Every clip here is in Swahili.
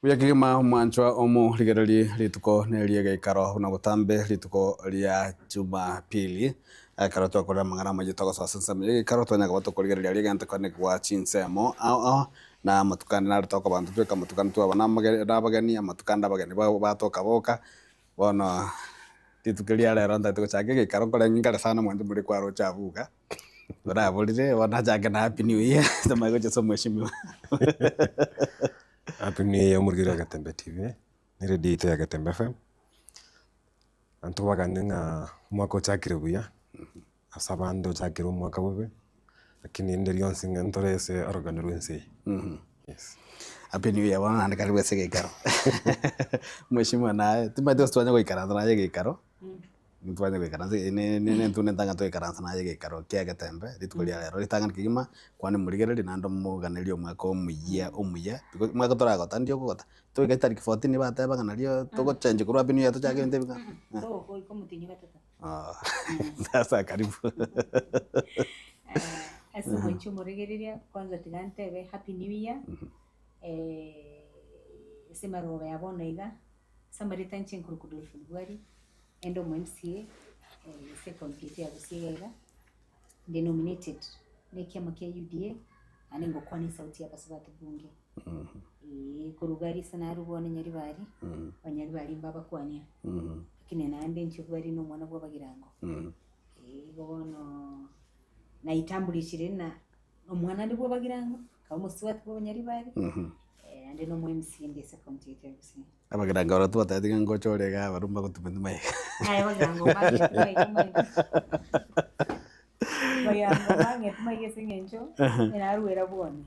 Uyakigima mwanchwa omu ligereri rituko neri Egeikaro na Getembe rituko ria Jumapili karo twakora mang'ana magitogo sasa nsemo Egeikaro twanyaga batukorigeriria rigente kone kwa chinsemo na matukani na rutoko bantu tweka matukani twabana n'abageni amatukani abageni batoka boka bono ritukeria rero ntatugochaka Egeikaro kore ng'ingare sana mwantu muri kwa rochabuga urabulire bona chake na happy new year tamagoje so mheshimiwa. Happy New Year murgira Getembe TV ni redio ya Getembe FM antu bagane mwaka uchakire buya asabando uchakire mwaka bubi lakini ndiri onse ntorese organirwe nsi. Yes. Happy New Year wana na karibu Egeikaro. Mheshimiwa naye tumate twanya goikaranza na Egeikaro. Twanya goikaranza ne tunentanga toikaranza na Egeikaro kia Getembe ritukuria rero ritangana kigima kwani murigereri nando muganirio mwaka omuya mwaka toragota ndio gota tuge tariki 14 bateba nario tugo change kurwa Happy New Year tuchage ndebika so ko mutinyi batata sasa karibu asa mwicho murigereria kwanza tigantebe Happy New Year semaroba yabona iga samarita nchinkuru kudulfulwari endo MCA second kiti ya Busiega denominated nekiama kia UDA anengo kwani sauti ya basabati bunge kurugari sana rubone nyaribari banyaribari mbaba kwanya lakini naande nchubari no mwana bwa bagirango bono na itambulishire na omwana ndi bwa bagirango kama siwati bwa nyaribari ande no MCA ndi second kiti ya Busiega abagirango ora tubatatiga ngochorega barumba gutumendu mai bagirango mai Bayango singencho inaruera bwone.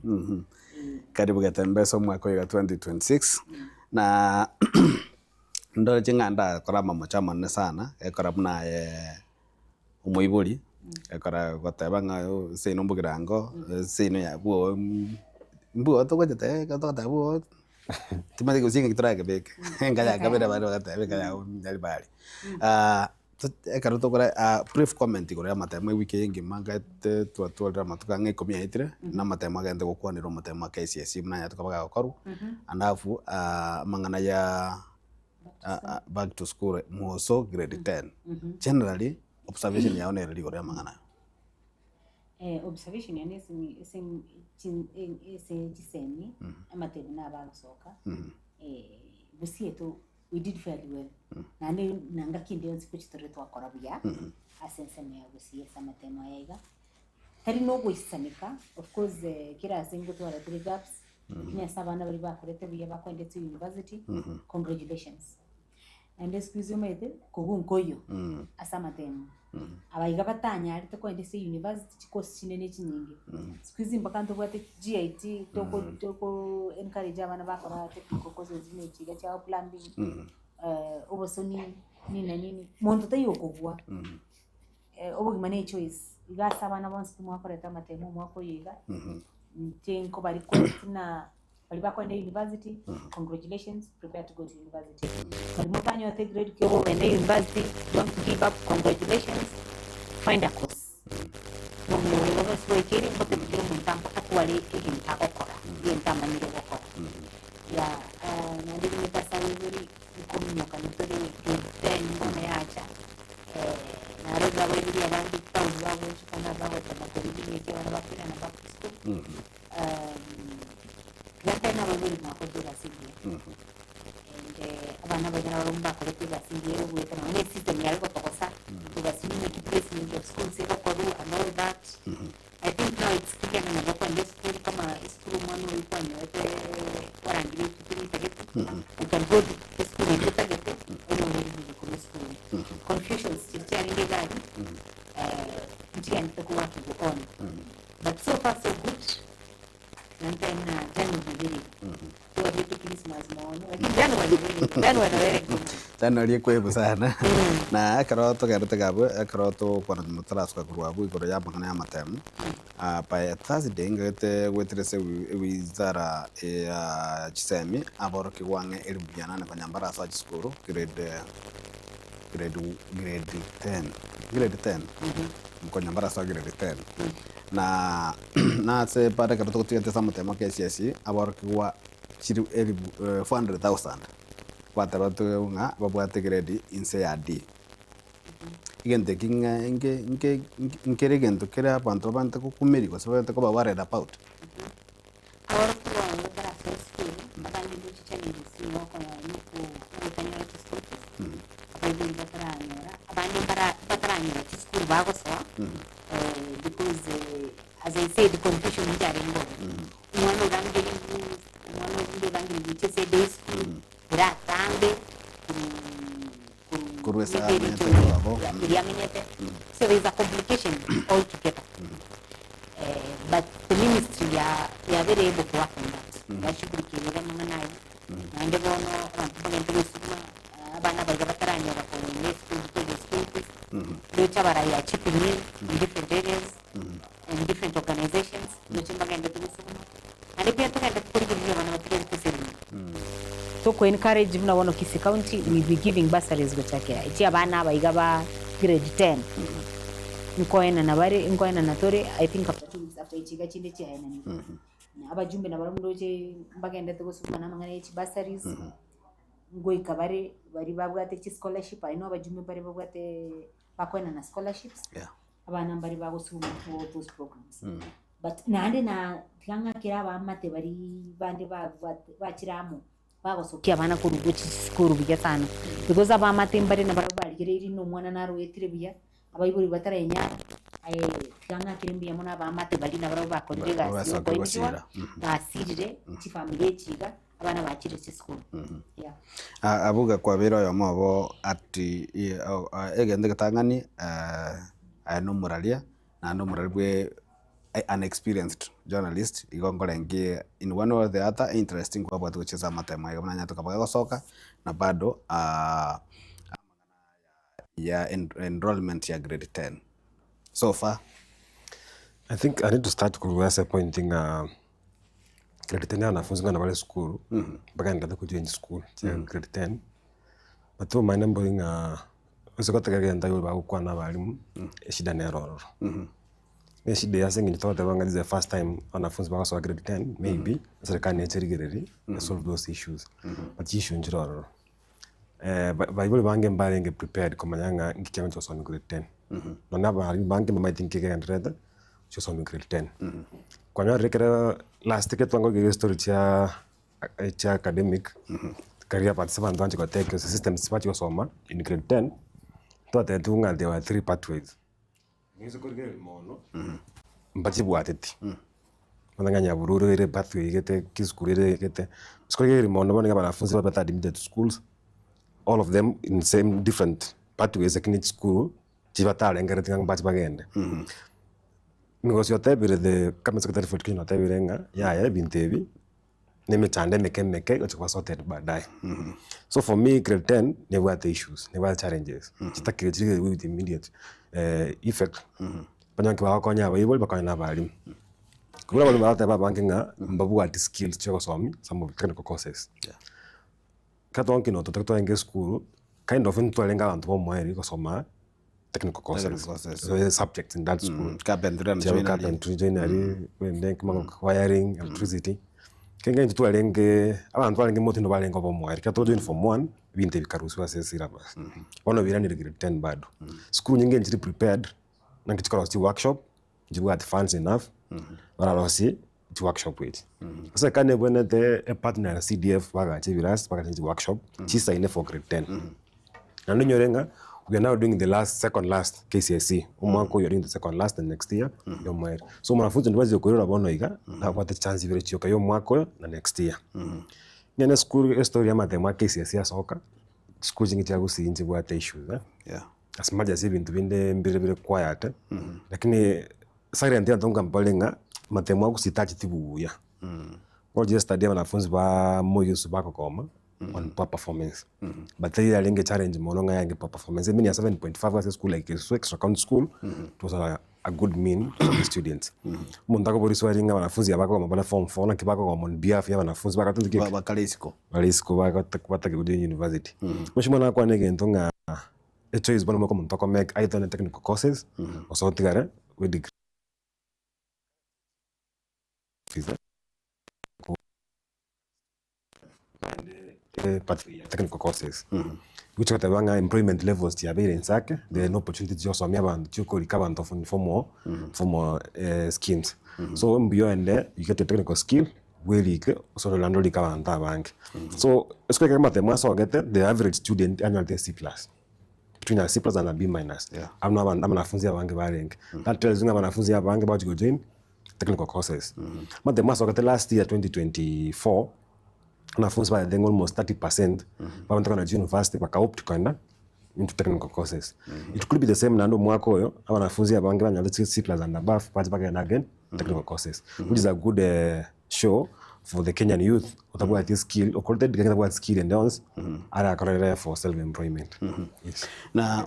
Karibu Getembe so mwaka wa 2026 na ndo chinganda kora mamochama ne sana ekora buna umuiburi ekora goteba nga sino mbugirango sino ya bwo mbuo to gotete gotota bwo timati kusinga kitrake beke ngaya kabera bari gotebe kaya ndali bari ekaro tokora brief comment igoro ya matema wiki yengi mangate twatwalira matuka ng'ekomia itire na matema gende gukwanira matema KCSE mnanya tukabaga gokoru andafu mang'ana ya back to school moso grade 10 generally observation yaone eri igoro ya mang'ana observation yani chisemi amatema na bagusoka busieto we did fairly well. Nane nanga kindi onsi kuchitore twakora buya asenseme ya Busie samatema yaiga tari no gwisanika of course kira singo twara 3 gaps kinya sabana bari bakorete buya bakwende to university congratulations and excuse me koyo asamatema abaiga batanya ari to kwende to university course chinene chinyingi squeeze mpaka ndo bwate GIT toko encourage abana bakora technical courses zine chiga cha plumbing obosoni nini muntu tayo kugwa obugimane choice igasa abana bonse mwakoreta matemo mwako yiga tenko bari kwena bali bakwenda university congratulations prepare to go to university bali mutanya te grade ko wenda university don't give up congratulations find a course no mo lo so ikiri pote kiri muntampo akwali kiri akokora yentama ni okora ya na ndiri mepasa wizuri komunyoka nitore then mmeacha na roga wizuri abandi pauzi babo chukana babo tabakoridi yake wana bakira na back to school na wabiri makodira singi abana bagera barumba kolete basingiye ubweka na ne system yari ko tokosa tubasinye replacement of school zero kodu and all that I think now it's clear na bako ndio school kama school mwana ulikuwa nyote warangi tutini tageti you can go to school and get tageti ono ni kwa school confusion still ni gani njia nitakuwa tukuona but so far so good. And then January kwa vitu Christmas maono lakini January very good January kwebu sana na akaroto garuta gabo akaroto kwa mutaraska kurwabu igoro ya mangana ya matemu pa Thursday ngete wetrese wizara ya chisemi aboro kiwange elibyana na kanyambara sa chiskuru grade 10 mkonyambara sa grade 10 na se para karoto kutia tesa matema KCSE aboro kiwa chiri 400,000 kwataratu nga babwate grade inse ya D igente kinga ngere gento kera abantu bante kukumiri kwa sababu ko worried about Ahora tu wanga para hacer school, abandi do chichani si no ko nuko utanyo to school. Abandi bataranyora, abandi bataranyora to school bago so. Because as I said, the confusion is there. One of them which is a day school, that tangle, so there's a complication altogether. But the ministry are very able to work on that. That should be clear. And the one abana bagabataranya bakora school which are chipping in different areas and different organizations which bagenda tugusumu and pia tukenda kuringia wana so ko encourage mna wano Kisii County we be giving bursaries gotake ichi abana baigaba grade 10 nkoena na bari nkoena na tore I think after 2 weeks after ichiga chinde chi haina ni na abajumbe na baramundoje bagenda tugusumu na mangana ichi bursaries ngoi kabare bari babwate chi scholarship I know abajumbe bari babwate bakwena na scholarships abana bari bagusuma for those programs but nande na tyanga kira bamate bari bande bachiramo bagosokia abana ku rugo chisikuru bigatana because abamate mbari na barabari gireri no mwana naro etrebia abayiburi batarenya tyanga kirimbi yamona abamate bari na baraba bakondiga sio basirire chi family chiga abana bachire chisikuru abuga kwa biro yo mobo ati egende gatangani no muralia na no muralwe an experienced journalist igongorengi in one or the other interesting kwa watu kucheza matema ya mnanya tukabaga gosoka na bado ya enrollment ya grade 10 so far. I think I need to start kuruasa pointing grade 10 wanafunzi ngana wale school mpaka ndio kujoin school grade 10 but my numbering usokota kagenda yo bakwa na balimu shida ne roro shida ya sengi thought that the first time wanafunzi bakaso grade 10 maybe serikali necherigireri solve those issues but issue njiroro Bible bange mbare prepared komanyanga ngikyanga cho son grade 10 nona bange might think ke ndreda cho son grade 10 kwa rekera last ticket wango ge story cha academic career participant wangu kwa tech system sipati wasoma in grade 10 thought tunga there were 3 pathways ngizo korge mono mbati bwateti mananganya bururu ire pathway gete kiskurire gete skorge mono bana banafunzi bata admitted schools all of them in same different pathways like in each school chivatale ngarati ngang bati bagende Migosio tebire the Cabinet Secretary for Education tebirenga ya bintebi nemechande meke ochikwa sorted baadaye. So for me grade 10 ne were the issues, ne were challenges. Chitakire with immediate effect. Panyanki wa konya bayibol bakanya bali. Kula wale mara taba bankinga mbabu at skills choko somi some of technical courses. Katonki no to enge school kind of into lenga bantu bo mweri ko soma technical courses. So subjects in that school. Carpentry, joinery, wiring, electricity. Kenga into alenge abantu alenge moti no balenga bo mwari. Kato join form 1 binte bikarusu asesira bas. Ono birani grade 10 bado. School nyingi njiri prepared na kichikora si workshop, jibu at funds enough. Baralosi to workshop with. So kane bwene the a partner CDF baga chibiras baga chi workshop chisa ine for grade 10. Na nyorenga we are now doing the second last KCSE. Umwako you're doing the second last and next year you're mwere. So mwanafunzi ndiwazi yokorora bono iga na wate chance vile chiyoka yo mwako na next year. Nyene school story ya matema KCSE asoka. School jingi chagu si inchi wate issues. As much as ibintu binde mbire quiet. Lakini sari antia tonga mpolenga matema kusitachi tibuya. Kwa just study wanafunzi ba moyo subako koma. On poor performance. But they are linge challenge mononga yange poor performance. I mean 7.5 as a school like so extra count school. It was a good mean for the students. Montako boriso ringa wanafunzi abako mabana form 4 na kibako kwa mon BF ya wanafunzi baka tuki bakalisiko baka kwataka kudi university. Mushimona kwa nege ntonga a choice bono moko montako make either technical courses or so tigara with degree. technical courses which are the employment levels ya parents ake the opportunity to somia bantu chuko recover and for more schemes so mbio and you get a technical skill where so lando recover and bank so it's like mathematics so get the average student annual C+ between a C+ and a B-. I'm wanafunzi abange barenga that tells you wanafunzi abange about to go join technical courses mathematics so get last year 2024 wanafunzi ba then almost 30% wanatoka na university wakaopt kwenda into technical courses it could be the same nando mwaka oyo wanafunzi abange banyala C+ and above but back again technical courses which is a good show for the Kenyan youth about this skill or called about skill and dance ara career for self employment yes na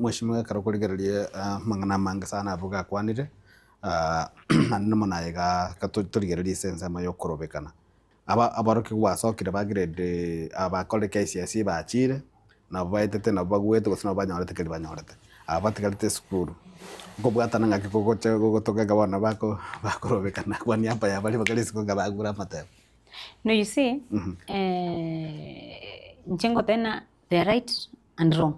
mheshimiwa karokuligererie mangana manga sana avuga kwanire animo naiga katurigererie sense amayo korobekana abaroke gwacokire bagirede abakore KCSE bachire na baitete na bagwete gusina banyorete kiri banyorete abatigarite skuru ngobwatana ngaki gogotoka bana bako bakorobekana kwani hapa ya bali bakalisi ko ngabagura matema. No, you see, nchengo tena they are right and wrong.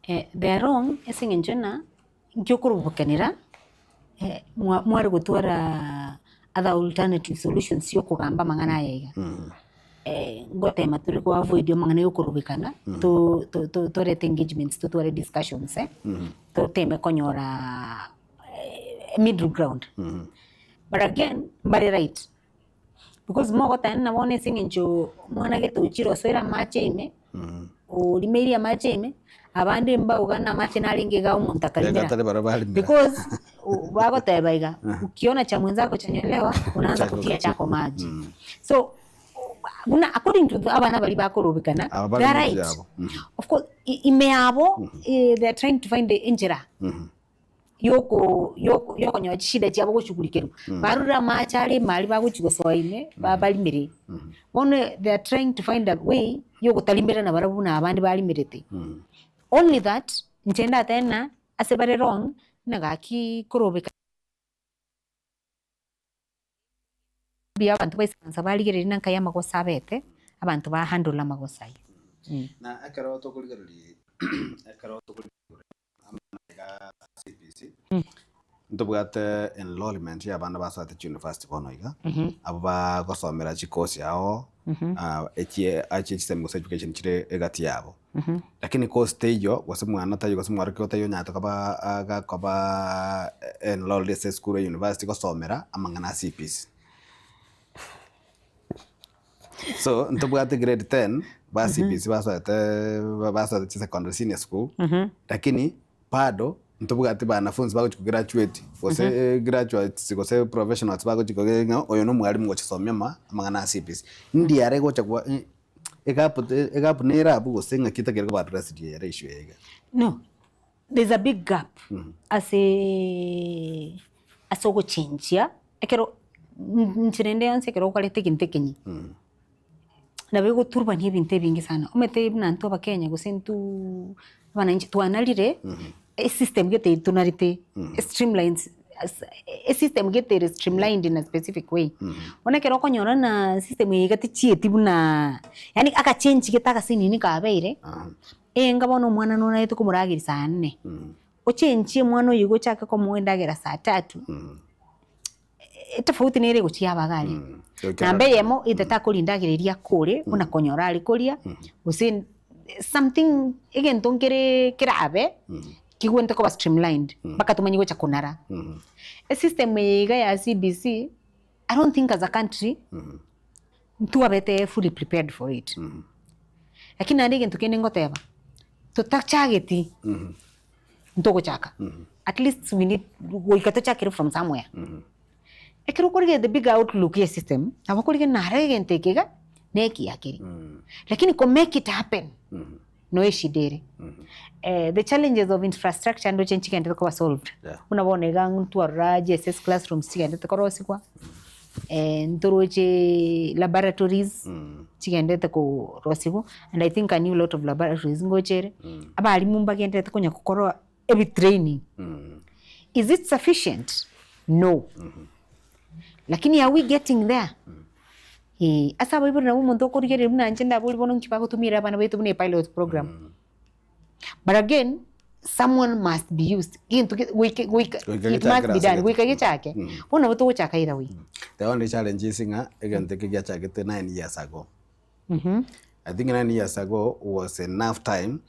They are wrong esing njona ngyokurubukanira mwari gutwara other alternative solutions yo kugamba mangana yaiga ngotema turi ko avoid yo mangana yo kurubikana to rete engagements to tore discussions to teme konyora middle ground but again very right because mo gotana na wone singincho mwana geto chiro soira macheme o limeria macheme abandi mbauga mache nalinge ga umuntu akalimira because bagotebaiga ukiona cha mwenzako chanyelewa unaanza kutia chako maji so according to abana bali bakorobekana they are right of course imeabo they are trying to find the injera yoko nyo shida cyabo gushugurikero barura machari mali baguchigosoine babalimire one they are trying to find a way yoko talimbira na barabuna abandi balimirete only that ntenda tena asebare wrong nagaki korobeka bia abantu bayisanza baligere nanka yamagosa abete abantu ba handle amagosa na akaro to kuligereri amana CPC ndobwate enrollment ya bana basate university bonoiga abo bagosomera chikosi yao echi system of education chire egati yabo lakini cost eyo wasemwana tayo wasemwara ko tayo nyato kaba enrolled school university gosomera amangana CPC so ndobwate grade 10 ba CPC basate secondary senior school lakini bado ntobwate banafunzi bago graduate gose graduates gose professionals bago chikogenga oyo no mwalimu gochesomya amangana CPC ndi are gochagwa egapu nera abu gosenga kitakere ko address die ratio ega no there's a big gap asogo change ya ekero nchirende yonse kero kwalete kintekenyi na bego turba ni binte bingi sana umete nanto bakenya gosentu bana nchi twanalire system gete tunarite streamlines a system gete streamlined in a specific way ona kero konyora na system yigati chietibu na yani aka change getaka sinini ka beire ngabona mwana nona yetu kumuragirisa 4 o change mwana yigo chaka ko muendagera saa 3 tofauti nere guchia bagale nambe yemo itatakulindagiriria kure una konyora ali kuria usin something again tongere kirabe kigwente ko streamlined baka tumanyigo cha kunara a system yiga ya CBC I don't think as a country mtu abete fully prepared for it lakini ndige tukene ngoteba tutachageti ntoko chaka at least we need we got to from somewhere ekero korige the big outlook ya system abakorige narege ntekega neki yakiri lakini ko make it happen no ishidere the challenges of infrastructure ndo chenchi kende ko solved unabone gang twara JSS classrooms chigende tekorosikwa ndoroche laboratories chigende teko rosigo and I think I knew a lot of laboratories ngochere abali mumba kende tekonya kokoro every training is it sufficient no lakini are we getting there asa boibur na umuntu okurigere muna nchenda buli bono nkipa gutumira abana betu mune pilot program. But again, someone must be used. It must be done. We can chake. Bona buto chaka ira we. The only challenge is nga again take chake 9 years ago. I think 9 years ago was enough time.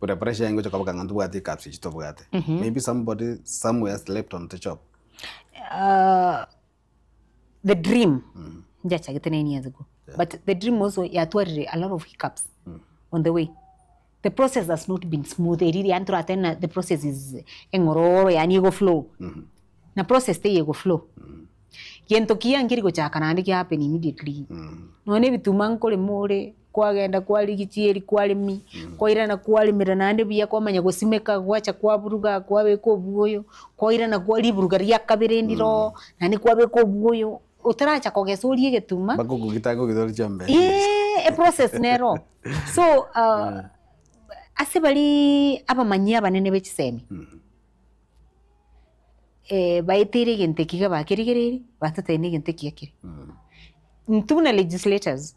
But the pressure ngo chaka bakangantu bwati kapsi chito bwate. Maybe somebody somewhere slept on the job. The dream. Jacha 9 years ago. But the dream also had a lot of hiccups on the way. The process has not been smooth. The process is engororo yani go flow. Na process te go flow. Kiento kia ngiri go chaka na ndiki happen immediately. No ne bituma nkole more kwagenda kwali gichieri kwali mi kwaira na kwali mirana nde biya kwamanya gosimeka gwacha kwaburuga kwabeko buoyo kwaira na kwali buruga ria kabere ndiro na ni kwabeko buoyo utaracha kogesorie getuma bakugu gitango gidori chambe a process nero. So ase bali abamanyia banene bekisemi baitire gente kiga bakirigereri batatene gente kiyakiri ntuna legislators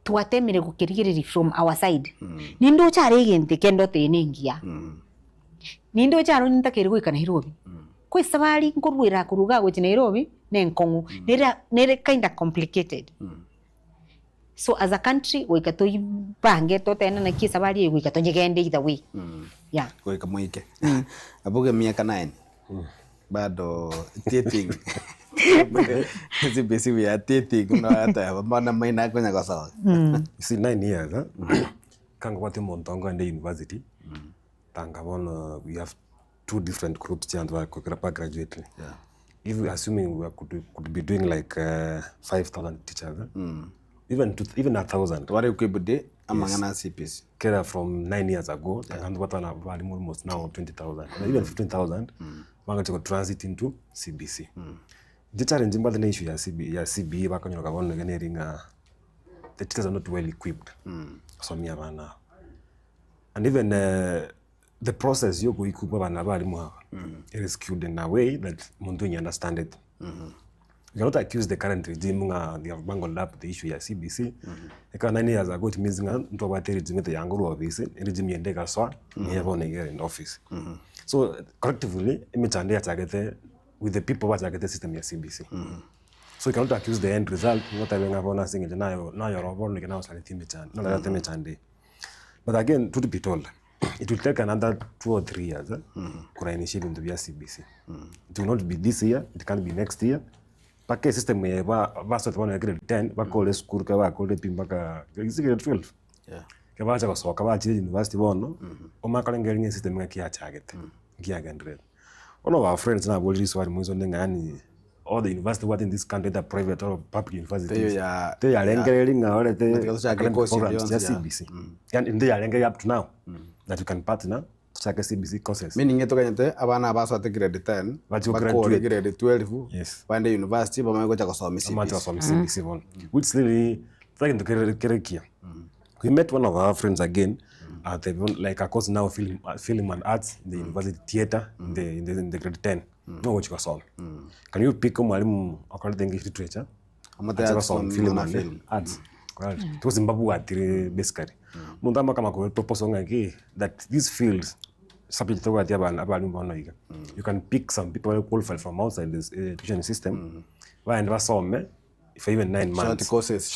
tuatemire gukirigereri from our side nindo chare gente kendo tenengia nindo charo ntakere gwika Nairobi kwe sabali nkorwira kuruga gwe Nairobi nenkongu nere kind of complicated. So as a country we katoi bange to tena na kisa bali we katonye gende either way. Yeah. Kwa kamuike. Abuge miaka 9. Bado dating. CBC we are dating no hata mbona maina kwenya kwa sawa. See 9 years kanga watu montongo and university. Tanga bona we have 2 different groups and we are graduating. Yeah. If we assuming we could be doing like 5,000 teachers. Even 1,000. What equipment amangana CPs? Kera from 9 years ago, and what are almost now 20,000, even 15,000. Manga to transit into CBC. The challenge in the issue ya CBE back on your government getting the teachers are not well equipped. So me abana. And even the process you go equip abana bali mo it is skewed in a way that Montoya understand it. You cannot accuse the current regime they have bungled up the issue ya CBC. Eka 9 years ago it means nto ba regime the yanguru office regime yendeka swa ni have here in office. So collectively imechande atagete with the people what target system ya CBC. So you cannot accuse the end result not having abona singe nayo robon ke na usaliti mechande. No la mechande. But again to be told it will take another 2 or 3 years kura initiative into CBC. It will not be this year, it can be next year. Pake system ye ba sort one grade 10 ba call school ka ba call pimba ka grade 12. Yeah. Ka ba cha so ka ba chi university bono o ma kala ngering system ka ya target. Kia gandred. One of our friends na bolri swari muzo ngani all the university what in this country that private or public universities. They are engaging or they programs just CBC. And they are engaging up to now that you can partner Chaka CBC courses. Meaning ito kanyete abana baso ate grade 10 bakole grade 12 yes pande university bamwe chaka so CBC. Amato so CBC one which really trying to kerekia. We met one of our friends again at the like a course now film and arts in the university theater in the grade 10. No what you saw. Can you pick mwalimu according to English literature? Amata film and arts. It was Zimbabwe at basically. Mundama kama ko proposal ngaki that these fields subject to what you can pick some people who qualify from outside this education system. And wasome for even 9 months. Short courses,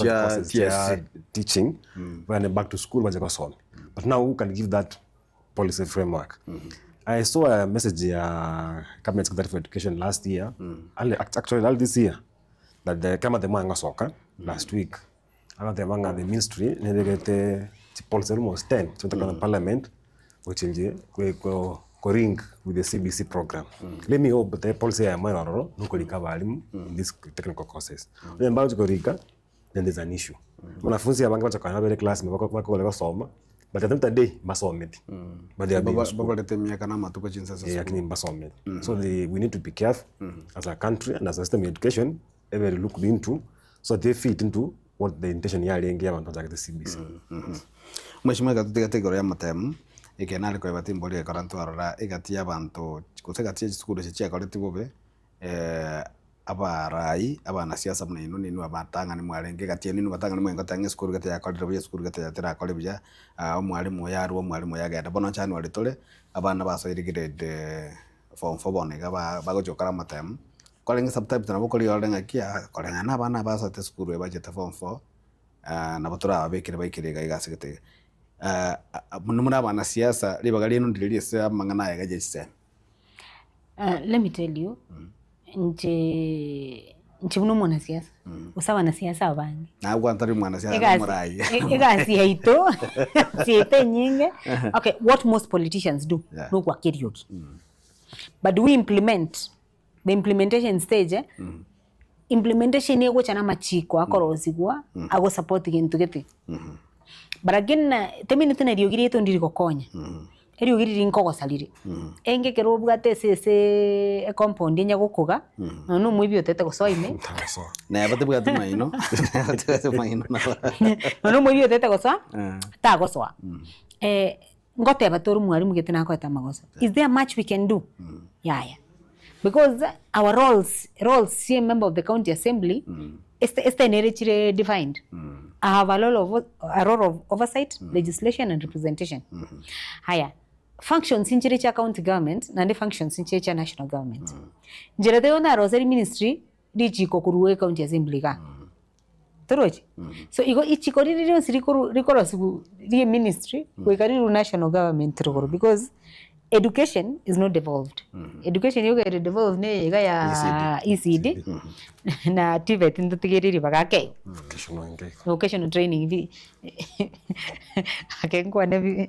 teaching. When back to school but now who can give that policy framework? I saw a message Cabinet Secretary for Education last year, actually all this year, that the Kama the Manga Soka last week. The ministry the policy almost 10 so the parliament which is ring with the CBC program. Let me hope the policy I might no in these technical courses. Then about then there's an issue. Wanafunzi abanga bacha very class bako soma but at the end of the day basometi. But they are being so we need to be careful as a country and as a system of education ever looked into so they fit into what the intention ya lengi ya bantu zakete CBC. Mheshimiwa katika kategori ya matemu ikenali kwa batimboli ya karantu arora igatia bantu kusegatia skulu chicha koleti bobe abarai abana siasa muna ino ninu abatanga ni mwarenge gati ninu batanga ni mwengo tangi skuru gati yakolera buya skuru gati yatira akole buya omwalimu yaru omwalimu yagenda bono chani wali tole abana basoire grade form 4 bonega bagojokara matem kolenga subtype na bokoli yolenga kia kolenga na abana basote skuru ebajete form 4 na batura abekire baikire gaigasigete muri abana siasa libaga lino ndiririe se amangana yagaje se. Let me tell you, nche muno mwana siasa. Usawa na siasa abangi. Na gwantari mwana siasa murai. Egasi haito. Siete nyinge. Okay, what most politicians do, no kwa karaoke. But we implement the implementation stage. Implementation yego chana machiko akorozigwa ago support gintu gete. But again, temini tena riogiri eto ndiri kokonya. Riogiri rinko salire. Enge kero bugate se compound nya gokoga. No mwibi otete ko soime. Na bate bugate maino. Bate maino na. No mwibi otete ko so. Ta go so. Ngote batoru mwalimu gete na ko eta magoso. Is there much we can do? Yeah. Because our roles see member of the county assembly is defined. I have a role of oversight, legislation and representation. Haya. Functions in Chiricha county government and the functions in Chiricha national government. Jeredeona Rosary ministry dichi kokuruwe county assembly ka. Toroji. So igo ichikori rikoro sigu ministry kwekariru national government rikoro because education is not devolved. Education yoga devolved ne ya ECD na TVET ndotigiriri bagake. Vocational training vi. Akengwa na vi.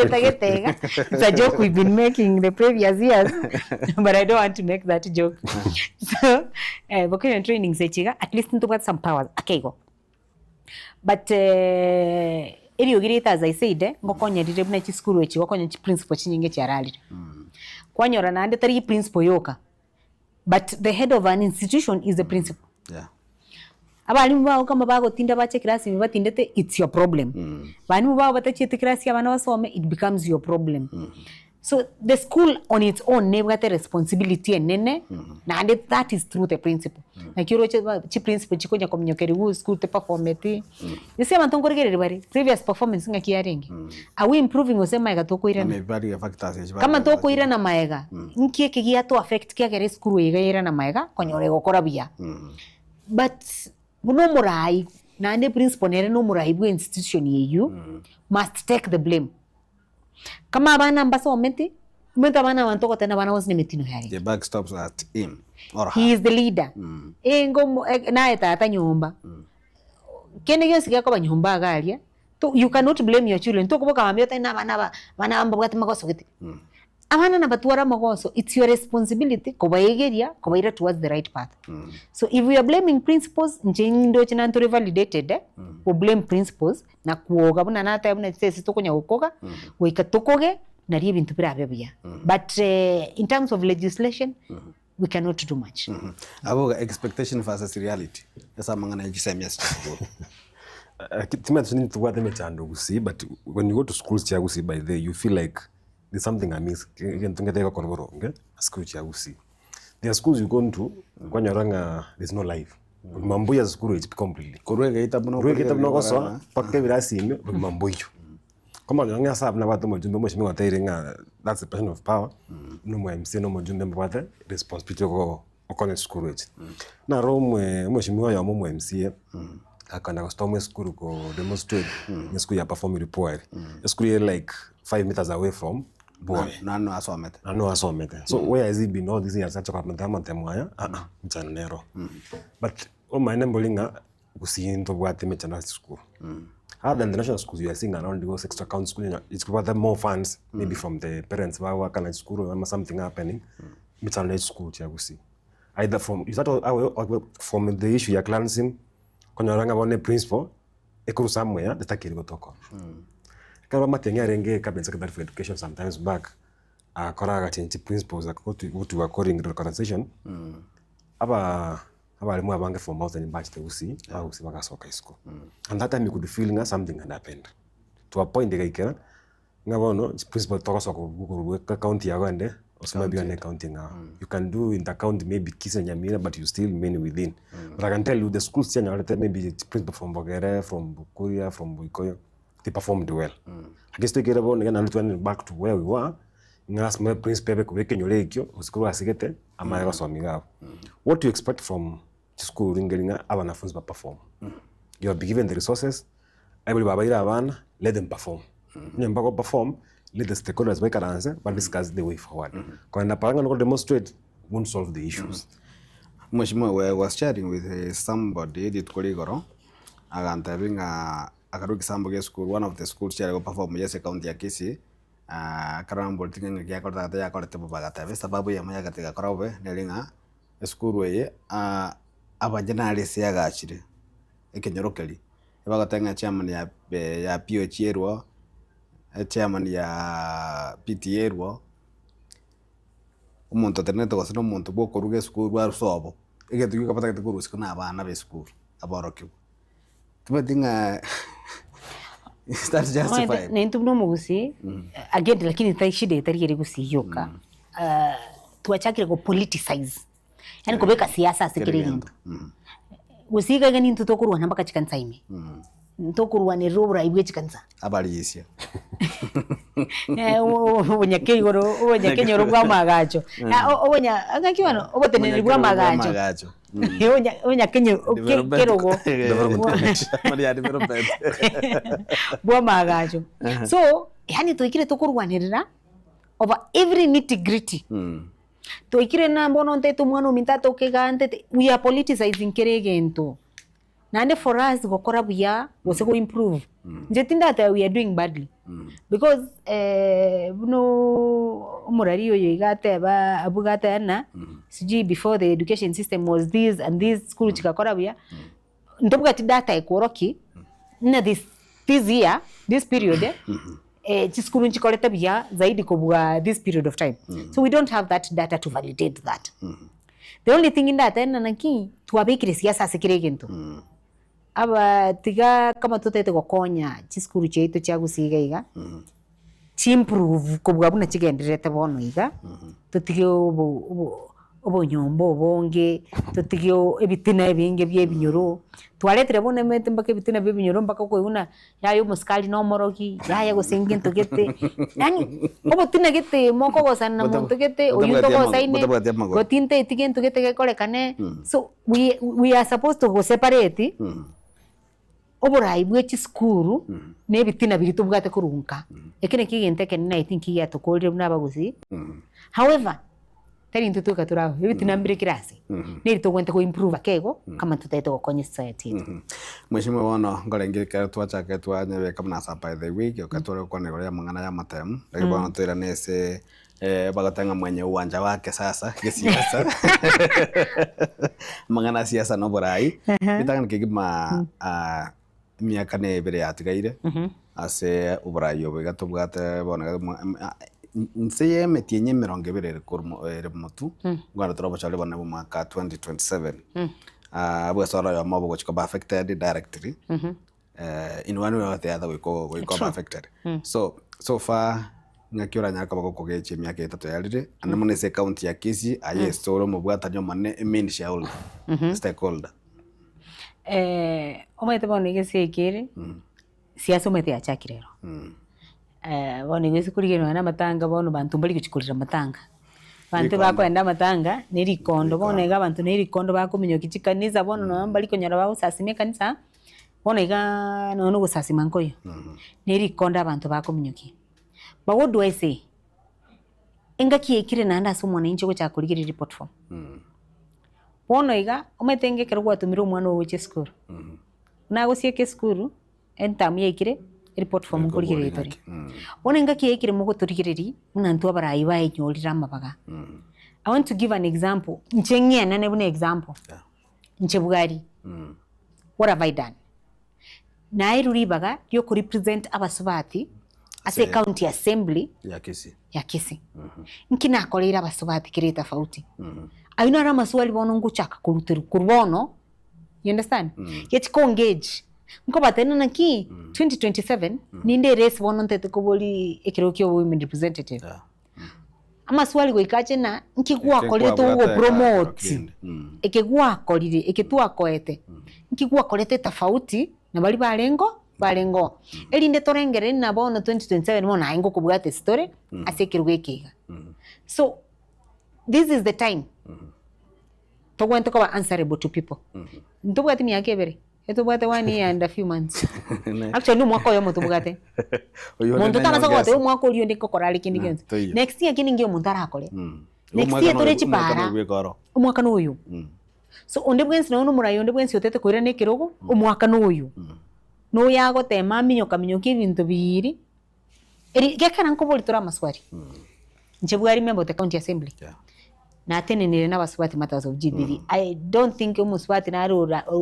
Tagetega. It's a joke we've been making the previous years, but I don't want to make that joke. So vocational training sechiga at least to get some powers. Akego. But as I said, ngokonya direbna chi school wechi ngokonya chi principal chinyinge charali. Kwanyora na ande tari principal yoka. But the head of an institution is the principal. Yeah. Abalimu bao kama bago tinda bache klasi batindete, it's your problem. Balimu bao batache klasi abana wasome, it becomes your problem. So the school on its own never got a responsibility and nene. And that is through the principal. Like you wrote chi principal chikonya communicate school te perform eti. You say man tongore everybody previous performance nga kiarengi. Are we improving ose maiga toko ira? Kama toko ira na maiga. Nkie kigia to affect kia kere school ira na maiga konyore gokora bia. But no murai na ande principal nere no murai bu institution yeyu must take the blame. Kama abana mbaso ometi, mwenta abana wantoko tena abana wasine metino yari. The buck stops at him or her. He is the leader. Ngo na eta nyumba. Kene gyo sikia kwa nyumba agalia. You cannot blame your children. To kuboka mambia tena bana amba bugati magoso giti. Abana na batuara magoso. It's your responsibility kuba egeria kuba ira towards the right path. So if we are blaming principles, nchindo china ntori validated, we blame principles na kuoga buna nata buna sisi tokonya ukoga, we katokoge na riye bintu pira abia. But in terms of legislation, we cannot do much. Abo expectation versus reality. Esa mangana yisemya sicho. Tima tuni tuwa the mechando gusi, but when you go to schools chia gusi by there, you feel like there's something I miss. There are schools you go into, when you're young, there's no life. Mambuya school is completely. Kurwega itabno koso, pakke virasi ime, mambuyo. Come on, young asap na watu mojumbe mo shimi watairinga. That's the passion of power. No mo MC no mojumbe mwate responsibility ko okone school age. Na ro mo shimi wa yomo mo MC. Akanda ko storm school ko demonstrate. Ni school ya perform report. School like 5 meters away from boy. Nano asomete. Nano asomete. So where has he been all these years? Such a temwaya. Mchanero. But all my numbelinga kusiinto bwate mechana school. Other than the national schools you are seeing around the extra count school, it's got more funds maybe from the parents who work at school or something happening. Mechana school chagusi. Either from is that from the issue ya cleansing konyoranga bone principal ekuru somewhere the takiri gotoko. Kama matenga renge cabinet secretary for education sometimes back koraga change principles go to according to organization aba alimu abange for mouth and batch usi au sibaka soka school and that time you could feel something had happened to a point Egeikaro ngabono principal toko soko county yagande also maybe an accounting. You can do in the county maybe Kisii and Nyamira, but you still remain within. But I can tell you the schools maybe it's principal from Bogere, from Bukuria, from Buikoyo, they performed well. I guess they get about again back to where we were. Ngas my principal kuweke nyolegyo usikuru asigete ama yabasomi gabo. What do you expect from school ringelinga abanafunzi ba perform? You have been given the resources, everybody abana, let them perform. Nyamba perform, let the stakeholders make an answer, but discuss the way forward. Because na paranga no demonstrate won't solve the issues. Mheshimiwa, I was chatting with somebody did Egeikaro and having a Karuki school, one of the schools here perform yes county ya Kisii. Karambo tinga Egeikaro tata ya korete bubagata sababu ya maya katika korobe nelinga school we abajenalisi ya gachire ekenyorokeli ebagatanga chairman ya POH erwo chairman ya PTA erwo umuntu ateneto gosino umuntu bokoruge school wa rusobo egetuka kapata kuru sikuna abana be school aborokyo tubatinga start justified nentu no mugusi again lakini shida itari gusiyoka tuachakire go politicize yani kubeka siasa asikiririndu gusiga gani ntutokurwa namba kachikansa ime ntokurwa ne robra ibwe chikansa abaliyisia onya kenyoro bwa magacho onya agakiwano oboteneri bwa magacho onya kenyo kerogo Maria development bwa magacho so yani toikire tokurwanirira over every nitty gritty toikire na mbono nteto mwana mintato kegante we are politicizing keregento nande for us gokora buya wose go improve njetinda that we are doing badly because umurari yoyo igate ba abugata na siji before the education system was this and this school chikakora buya ndobuga ti data ekoroki na this year this period school chikoleta buya zaidi kobuga this period of time so we don't have that data to validate that the only thing in that na naki tuabekire siasa sekiregento aba tiga kama tutete gokonya chiskuru cheito cha gusiga iga chimprove kubwa buna chigenderete bono iga tutigyo obo nyombo bonge tutigyo ebitina ebinge byebinyoro twaletere bone mete mbake ebitina byebinyoro mbaka ko una yayo muskali no moroki yaya gosengi ntugete yani obo tina gete moko gosana muntu gete oyuto gosaine gotinte itige ntugete gekorekane so we are supposed to go separate oborai bwechi skuru nebitina biri tubwate kurunka ekene kigenteke na I think kiya tokolre nabagusi however tari ntutuka turao ebitina mbire kirasi neri togwente ko improve akego kama tutete gokonya society Mheshimiwa wono ngorengeka twachake twanyebe kama sapa the week okatore konegora ya mangana ya matemu lakini twira nese bagatanga mwenye uwanja wake sasa kisiasa mangana siasa no borai bitanga kigima miaka ne bere atigaire ase uburayo begatubwate bona nseye metienye mirongo bere mutu ngwana trobo chale bona mu mwaka 2027 abo sora ya mabo gochiko affected directly in one way or the other we go affected so far ngakiora nyaka bako geche miaka 3 yalire anamone se county ya Kisii aye soro mubwata nyo mane main shareholder stakeholder omete bono igesekere siasa omete achakirero bono igesekurigeno na matanga bono bantu mbali kuchikulira matanga bantu bakwenda matanga nerikondo bono iga bantu nerikondo bakominyo kichikaniza bono no mbali konyara bawo sasime kanisa bono iga no gusasima nkoyo nerikondo abantu bakominyoki but what do I say engaki ekire nanda somona incho gocha kurigiri report form bono iga ometenge kerwa tumiro mwana woche school na gosieke school entam yekire report form kurigiri tori bono engaki ekire mugo turigiriri unantu abarayi bae nyorira mabaga I want to give an example nchenge na ne bune example nchebugari what have I done na iruri baga yo ku represent abasubati ase county assembly ya Kisii nkina akorera abasubati kireta fauti ayuna rama swali bono nguchaka kurutira kurbono you understand yet ko engage nko batena naki 2027 ninde race bono ntete ko boli ekirokyo women representative ama swali goikache na nkigwa korete ugo promote ekigwa korire ekitwa koete nkigwa korete tofauti na bali barengo elinde torengere na bono 2027 mona ingo kubwate story asekirwekiga so this is the time to want to be answerable to people ntubwate myaka ebere etubwate 1 year and a few months actually mwaka yo mutubwate muntu tanaza gote mwaka uri ndiko korali kindi kenzo next year kindi ngio muntu arakore next year tore chipara umwaka n'uyu so onde bwensi na uno murayo onde bwensi otete kwira nekirogo umwaka n'uyu no yago tema minyo kibintu biri eri gekana nkoboli tora maswari njebwari member of the county assembly na tenenire na baswati matters of GBV I don't think umuswati na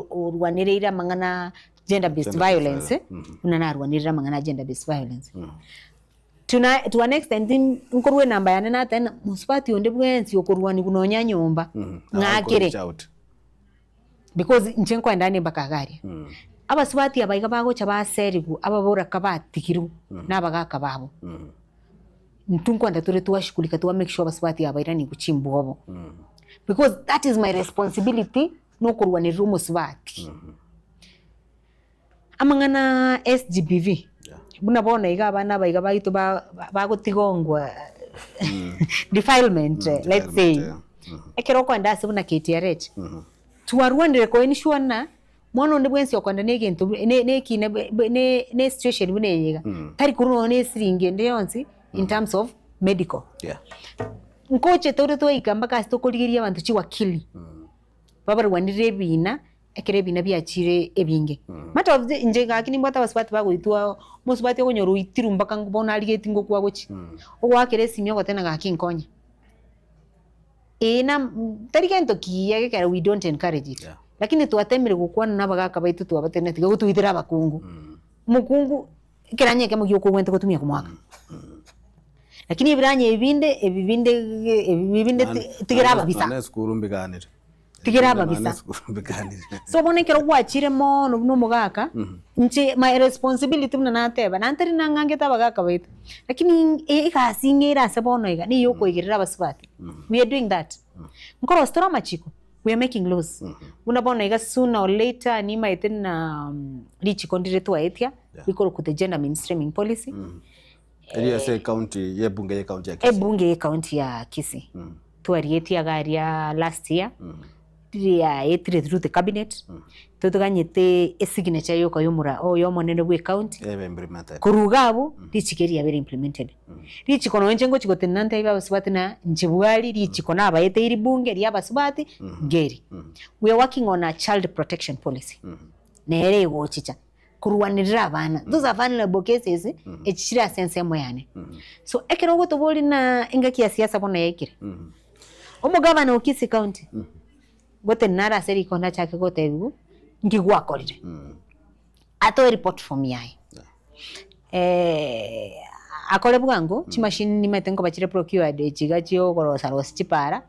urwanirira mangana gender based violence unana urwanirira mangana gender based violence to an extent nkorwe namba yana na tena muswati onde bwensi okorwani kunonya nyumba ngakire because nchenkwa ndani bakagari abaswati abayiga bago cyabaserigu ababora kabatikiru nabagaka babo ntunko ndatore tuwashikulika tuwa make sure abaswati abayirani guchimbobo because that is my responsibility no kurwanira umuswati amangana SGBV buna bona iga abana bayiga bayito bagotigongwa defilement let's say ekero kwa ndase buna KTRH tuwarwandire ko ensure na mwana onde bwensi okwanda negintu ne situation bune yega tari kuruno ne siringe nde yonsi in terms of medical nkoche tore to ikamba kasi to koligiria abantu chi wakili babara wandire bina ekere bina byachire ebinge matter of nje gakini mbata baswati bagwitwa musubati konyoru itirumba kangubona aligeti ngokwa gochi ogwakere simyo gotena gakinkonya ena tarikento kiye kera we don't encourage it lakini tuatemere gukwana nabagaka baitu tuabatene tiga gutuithira abakungu mukungu kiranye kemo gyoko gwente kutumia kumwaka lakini ibiranye ebibinde tigiraba bisa na skuru mbiganire tigiraba bisa so bonekero gwachire mo no mugaka nche my responsibility mna nateba nantari nangange tabagaka baitu lakini ikasingira sabono iga ni yoko igirira basubati we are doing that nkoro stora machiko we are making laws unabona iga sooner or later ni maitena lichi kondire to etia bikoro ku the gender mainstreaming policy area say county ye bunge ye county ya Kisii tuarietia garia last year ya etire through the cabinet tutuganyete signature yoko yomura yo monene we county kurugabo lichikeria very implemented lichikono njengo chikotenante iba basubati na njibwali lichikona abayete iri bunge ria basubati ngeri we are working on a child protection policy nere gochicha kurwanirira abana those are vulnerable cases echira sense moyane so ekerogo toboli na engaki ya siasa bona yekire omugabana okisi county gote nara seri kona chake gote bigu ngigwa korire ato report from yai akole bwango chimashini ni metengo bachire procured chigachio gorosa rosipara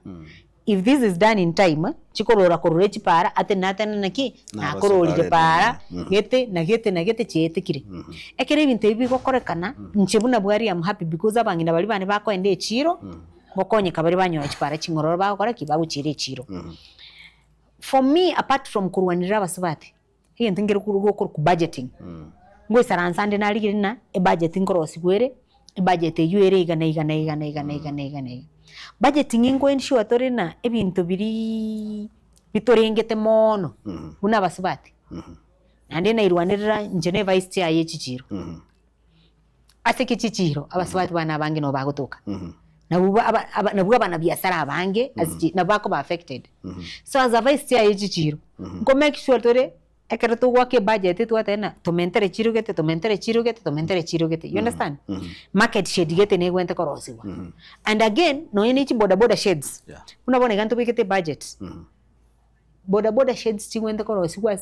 if this is done in time chikorora korore chipara ate natana naki na kororire para gete chete kire ekere binte bigo korekana nchebuna bwari am happy because abangina bali bane bakoende echiro bokonye kabari banyo chipara chingorora bakora kibaguchire echiro for me apart from kurwanira basubati hiye ntingere kurugo ku budgeting ngwe saransande naligire na e budgeting korosi gwere e budget yuere igana budgeting ngo ensure torina ebintu biri bitorengete mono una basubati ande na irwanira njene vice chair yechichiro aseke chichiro abasubati bana bange no bagotoka nabuga bana biasara abange na bako ba affected so as a vice chair yechichiro ngo make sure tore ekere to wake budget to atena to mentere chirugete you understand market shade gete ne gwente korosiwa and again no yeni chi boda shades unabona ganto bikete budget boda shades chi gwente korosiwa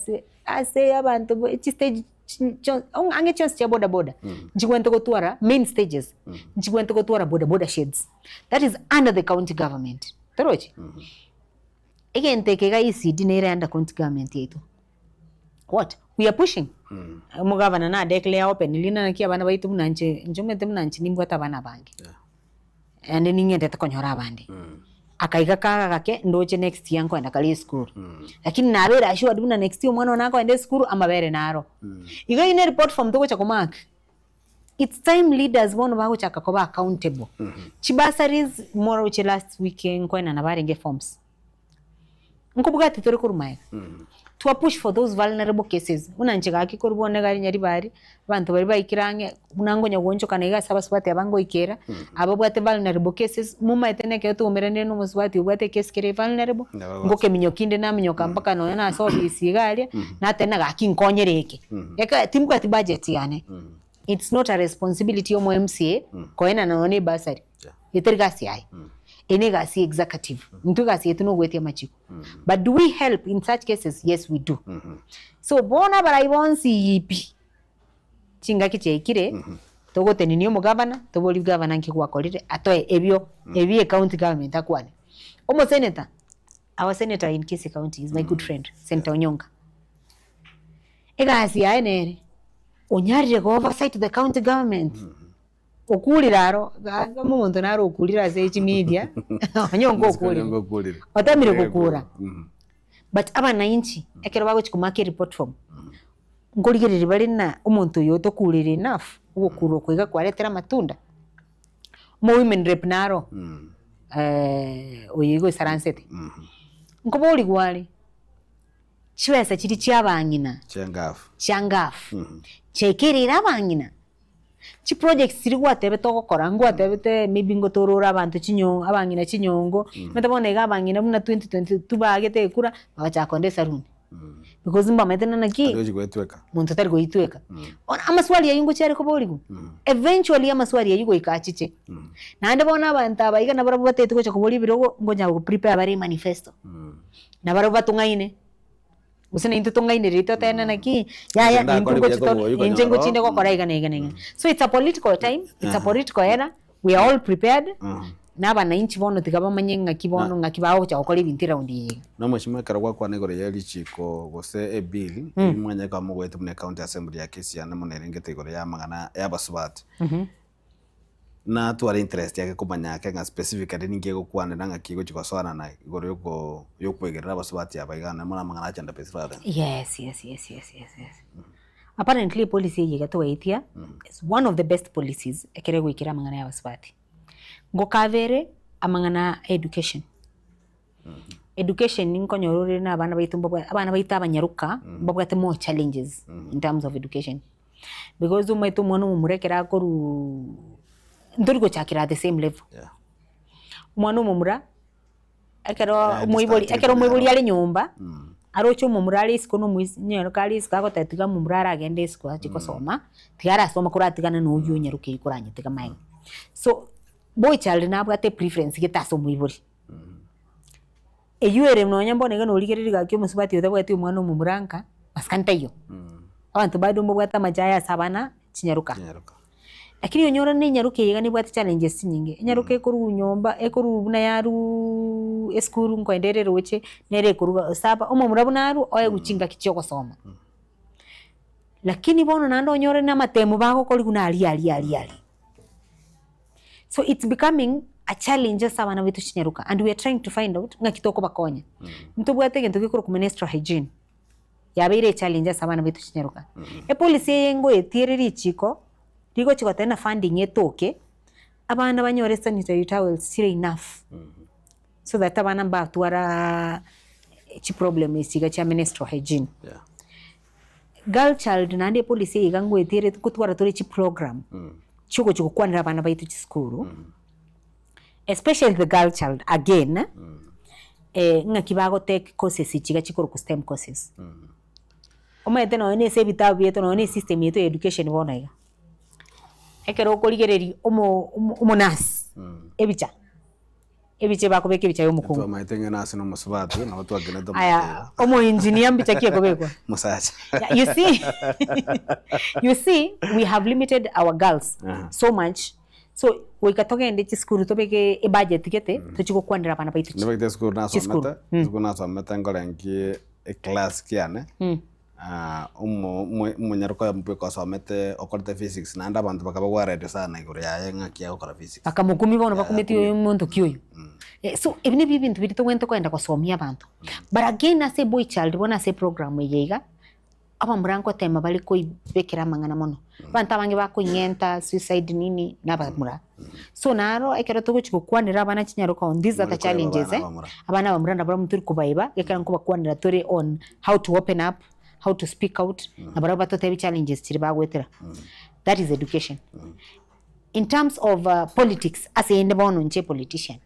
ase abantu each stage ange chance cha boda njigwente kotwara main stages njigwente kotwara boda shades that is under the county government torochi again tekega ECD ne under county government yetu what we are pushing mugavana na declare open lina nakia bana baitu munanche njomete munanche nimbwata bana bange ande ningende konyora abandi akaiga kaga gake ndoche next year kwenda kali school lakini nabera assured buna next year mwana nako ende school amabere naro iga ine report from to cha kumark. It's time leaders bono bago chaka koba accountable chibasaries more uche last weekend kwena nabarenge forms nkubuga titori kurumaya to push for those vulnerable cases unanchega akikorubone gari nyari bari bantu bari bayikirange unangonya goncho kanaiga sabaswati abango ikera ababwate vulnerable cases muma eteneke to umerende no muswati ubwate case kere vulnerable ngoke minyokinde na minyoka mpaka no na so bisigalia na tena gakinkonyereke eka timu kwa budget yani it's not a responsibility of MCA koena na one basari yeterigasi ai enegasi executive ntugasi yetu no gwetia machiko but do we help in such cases? Yes, we do. So bona baraibonsi ipi chinga kichekire togote ninyo mu governor toboli governor nkigwa kolire atoe ebyo county government akwane omo senator, our senator in Kisii County is my good friend Senator Onyonga egasi aenere onyarire go oversight the county government okuliraro gaga mumuntu naro okulira zechi media Onyonga okulira otamire kukura but abananchi ekero bago chikumake report form ngorigere bari na umuntu yoto kulira enough ukuro kwega kwaretera matunda mo women rep naro oyigo saransete nkoboli gwali chiwesa chiri cyabangina changafu chekerera bangina chi projects siri gwatebe togokora ngwatebete maybe ngotorora abantu chinyo abangina chinyongo metabone gabangina muna 2022 bagete kura bachakonde saruni because mba metena naki muntu tari goitweka ona amaswali yingo cyari ko boligo eventually amaswali yigo ikachiche nande bona abantu abayiga nabaro batete ko cyakoboli biro ngonya go prepare bari manifesto nabaro batungaine usene into tungaine rito tena naki ya into chito injengo chinde ko kora igana so it's a political time, it's a political era, we are all prepared naba na inchi bono tigaba manyenga kibono ngakibao cha okole bintira undi no mwishimwe karagwa kwa negore yali chiko gose e bill mwanya ka mugwete mu county assembly ya Kisii na munerengete igore ya magana ya basubati na tuare interest yake kumanya kenga specifically ninge gukwana nanga kigo chikoswana na igore yo kwegerera basubati abaigana mwana magana cha ndapesifara. Yes. Apparently policy yigato waitia is one of the best policies ekere gwikira magana ya basubati ngokavere amangana education education ninkonyorore na abana baita abanyaruka babwate more challenges in terms of education because umaitu mwana mumurekera koru ndurigo chakira the same level mwana mumura ekero moiboli ali nyumba arocho mumura ali sikono munyero kali sikako tatiga mumura aragende siko chikosoma tigara soma kuratigana no uyu nyeruke ikuranyitega mai so boy child na abwate preference gitaso muibori eyuere mnonya mbone gano ligeririga kyo musubati yodabwate umwana mumuranka baskantayo abantu bado mbwata majaya sabana chinyaruka lakini onyora ne nyaruke yega ni bwate challenges nyinge nyaruke kuru nyomba ekuru na yaru eskuru nkoenderere weche nere kuru saba umumurabuna aru oye guchinga kichoko soma lakini bono nando onyora na matemu bago koli kuna ali so it's becoming a challenge sabana wetu chinyaruka and we are trying to find out ngakitoko bakonya ntubwate gento gikuru ku menstrual hygiene yabeire challenge sabana wetu chinyaruka e policy yengo etiriri chiko digo chiko tena funding etoke abana banyore sanitary towels sire enough so that abana batwara chi problem isiga cha menstrual hygiene girl child nande policy yigango etire kutwara tore chi program chiko kwanira abana baitu chi school especially the girl child again ngakibago tech courses ichiga chikoro ku STEM courses omete no ene se bitabu yeto no ene system yeto education bonaiga ekero koligereri omo nas ebiche bakobeke bicha yomukungu to maitenga nasi no musubati na watu agena to aya omo engineer mbicha kiye kobekwa musacha you see we have limited our girls so much so wikatoke ndi school tobeke e budget kete tuchiko kwandira abana baitu ndibeke school na someta ngora ngi e class kiane Munyaruko mpiko somete okorte physics na ndabantu bakaba ready sana iguru ya ngaki akora physics bakamukumi bono bakumeti omuntu kyoyo so ebine bibintu biri twente kwenda kusomia abantu but again as a boy child bona se program yega aba muranko tema bali koibekera mangana mono bantu abange bakunyenta suicide nini nabamura so naro ekero tuguchiko kwanira abana kinyaruko on these other challenges abana bamuranda bara muturi kubaiba ekera nkuba kwanira tore on how to open up, how to speak out na bara batote challenges tiri bagwetera that is education in terms of politics as a ndebono nche politician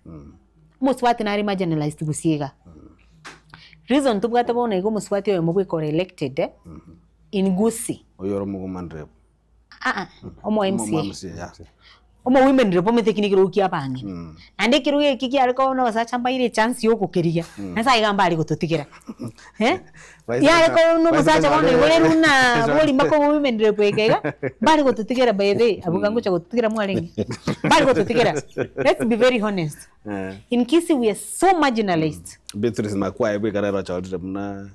muswati nari marginalized gusiga reason tubwata bona ego muswati oyo mugwe elected in Gusi oyoro mugumandre omo MCA omo women rep mete kinikiro kiapange ande kiruye kiki ariko no basachamba ile chance yo kukeria nasa igamba ali gututikira ya ko no musacha bona igore runa boli mako women rep ekega bali gututikira by the abugangu cha gututikira mwalengi bali gututikira. Let's be very honest. In Kisii we are so marginalized. Beatrice makwa ebe karero cha watu mna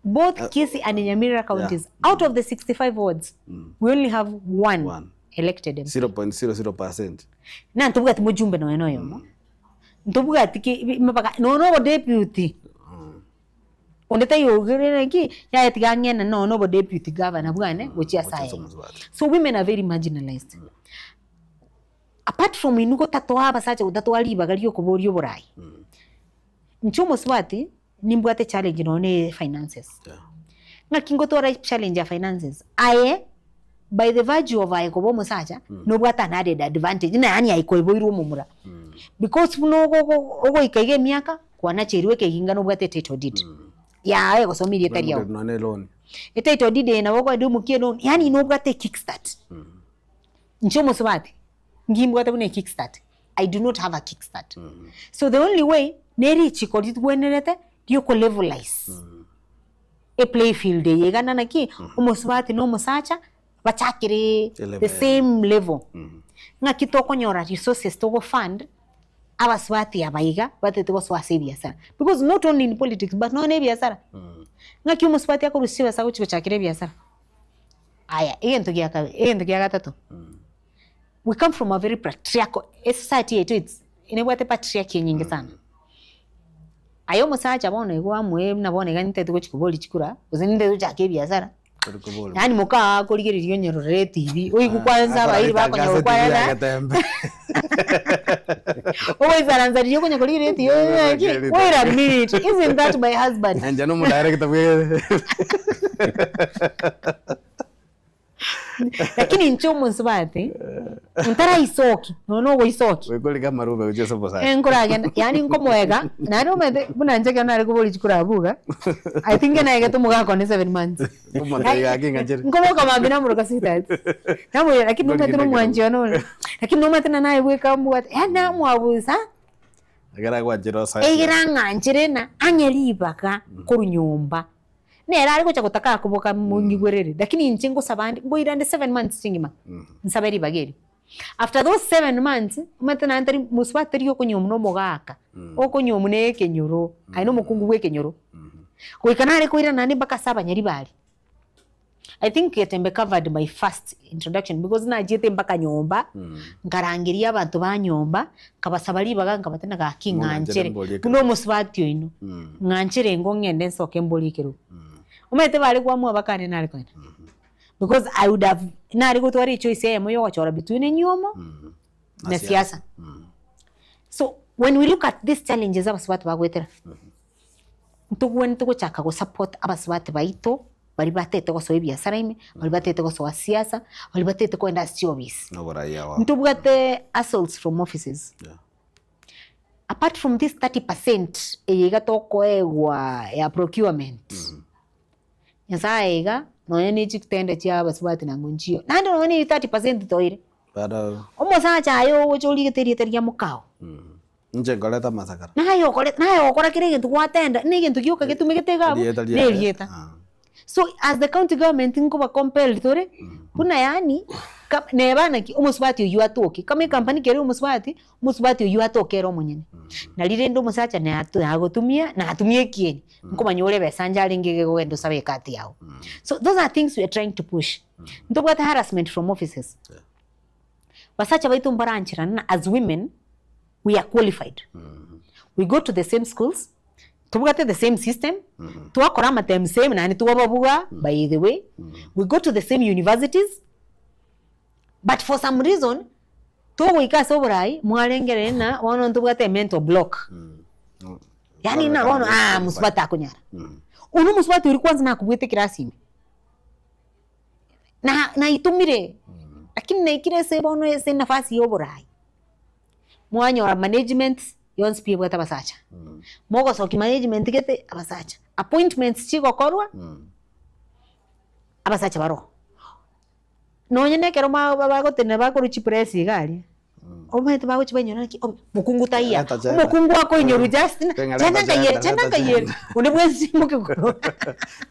both Kisii and Nyamira counties out of the 65 wards we only have one elected MP. 0.00%. Na ntubuga ati mujumbe no eno yomo. Ntubuga ati mapaka no deputy. Ondeta yogere ki ya etigange na no deputy governor bwane gochia sai. So women are very marginalized. Apart from inuko tatoa basacha udatwali bagaliyo kuborio borai. Nchumo swati nimbwate challenge no ne finances. Na kingo tora challenge ya finances. Aye by the virtue of aikobo musacha no bwata na added advantage na yani aikoibo mumura because no go ikage miaka kwana cheriwe keginga no bwate title deed ya ayo so miri etari yawo no ne loan title deed na bwo adu mukie loan yani no bwate kickstart nchomo sobati ngimbwate bune kickstart. I do not have a kickstart. So the only way neri chikodi gwenerete dio ko levelize a play field yegana naki umoswati no musacha bachakire the same level nga kitoko nyora resources to go fund abaswati abaiga batete boswase biasara because not only in politics but no ne biasara nga kiumuswati akurusiwa sago chikachakire biasara aya ento giaka tatu. We come from a very patriarchal society. It's inebwate patriarchy nyingi sana. Ayo musacha bona igwa mwe na bona ganite tuko chikuboli chikura uzininde tuchake biasara yani muka koligiriyo nyorore TV oyi kukwanza bairi bakonya kwana oyi zaranza riyo konya koligiriyo TV wait a minute, isn't that my husband? Anja no mu director bwe lakini nchomo nsubate ntara isoki no go isoki we koliga marube uje sopo sa enkuragenda yani nkomwega naro mede bunanje kana ari kuboli chikurabuga I think na yegeto muga kone 7 months umantega ngingajere nkomoka mabina muruka sita namo lakini no metro mwanje no lakini no metro na weka muwa yana mwabuza agara kwa jero sa egiranga njirena anyelibaka kurunyumba nera ari kucha kutaka kuboka mungi gwerere lakini nchengo sabandi ngoirande 7 months chingima nsaberi bageri after those 7 months matana antari muswateri yo kunyomuno mogaka okunyomu ne kenyoro aino mukungu we kenyoro kuikanare kuira nani baka saba nyari bali. I think Getembe covered my first introduction because na jete mpaka nyomba ngarangiria abantu ba nyomba kabasabali baganga batena ga kinganchere kuno muswati ino nganchere ngo ngende nsoke mbolikero umete bali kwa mwa bakane nari kwenda because I would have nari gutwari choice ya moyo wachora between nyomo na siasa. So when we look at these challenges abaswati bagwetera ntugo chaka go support abaswati baito bali batete ko biasara ime bali batete ko siasa bali batete ko industry obis no baraya wa ntubwate assaults from offices apart from this 30% eyega toko egwa ya procurement Yasaiga no any chitende chia baswati na ngunjio nando no any 30% toire bado omo sacha ayo wocholi teria mukao nje goleta masakara nayo kora kire gitu kwatenda ni gitu kyoka gitu megete gabo nerieta So as the county government nko compelled tore kuna yani nebana ki umusubati uyu atoke kama company kere umusubati uyu atoke ro munyene na lire ndo musacha na agotumia na atumie kieni nko manyore besanja lingege gendo sabe kati yao. So those are things we are trying to push. Ndo bata harassment from offices. Basacha baitu mbaranchira as women we are qualified. We go to the same schools. Tubugate the same system. Tuwakora matem same na tuwababuga by the way. We go to the same universities. But for some reason tuwa ikasa oburai mwarengere na wano tubugate mental block. Yani na wano musubata akunyara. Unu musubata uri kwanza na kubwete kirasimi. Na itumire. Lakini na ikire seba ono ese nafasi oburai. Mwanyo wa management yonsi pia bwata basacha. Mogo soki management gete abasacha. Appointments chiko korwa. Abasacha baro. Nonyene kero bago tene bako ruchi press gali. Omete bago chibanyo naki mukungu taiya. Mukungu wako inyoru just. Chana kaye. Une bwezi muke koro.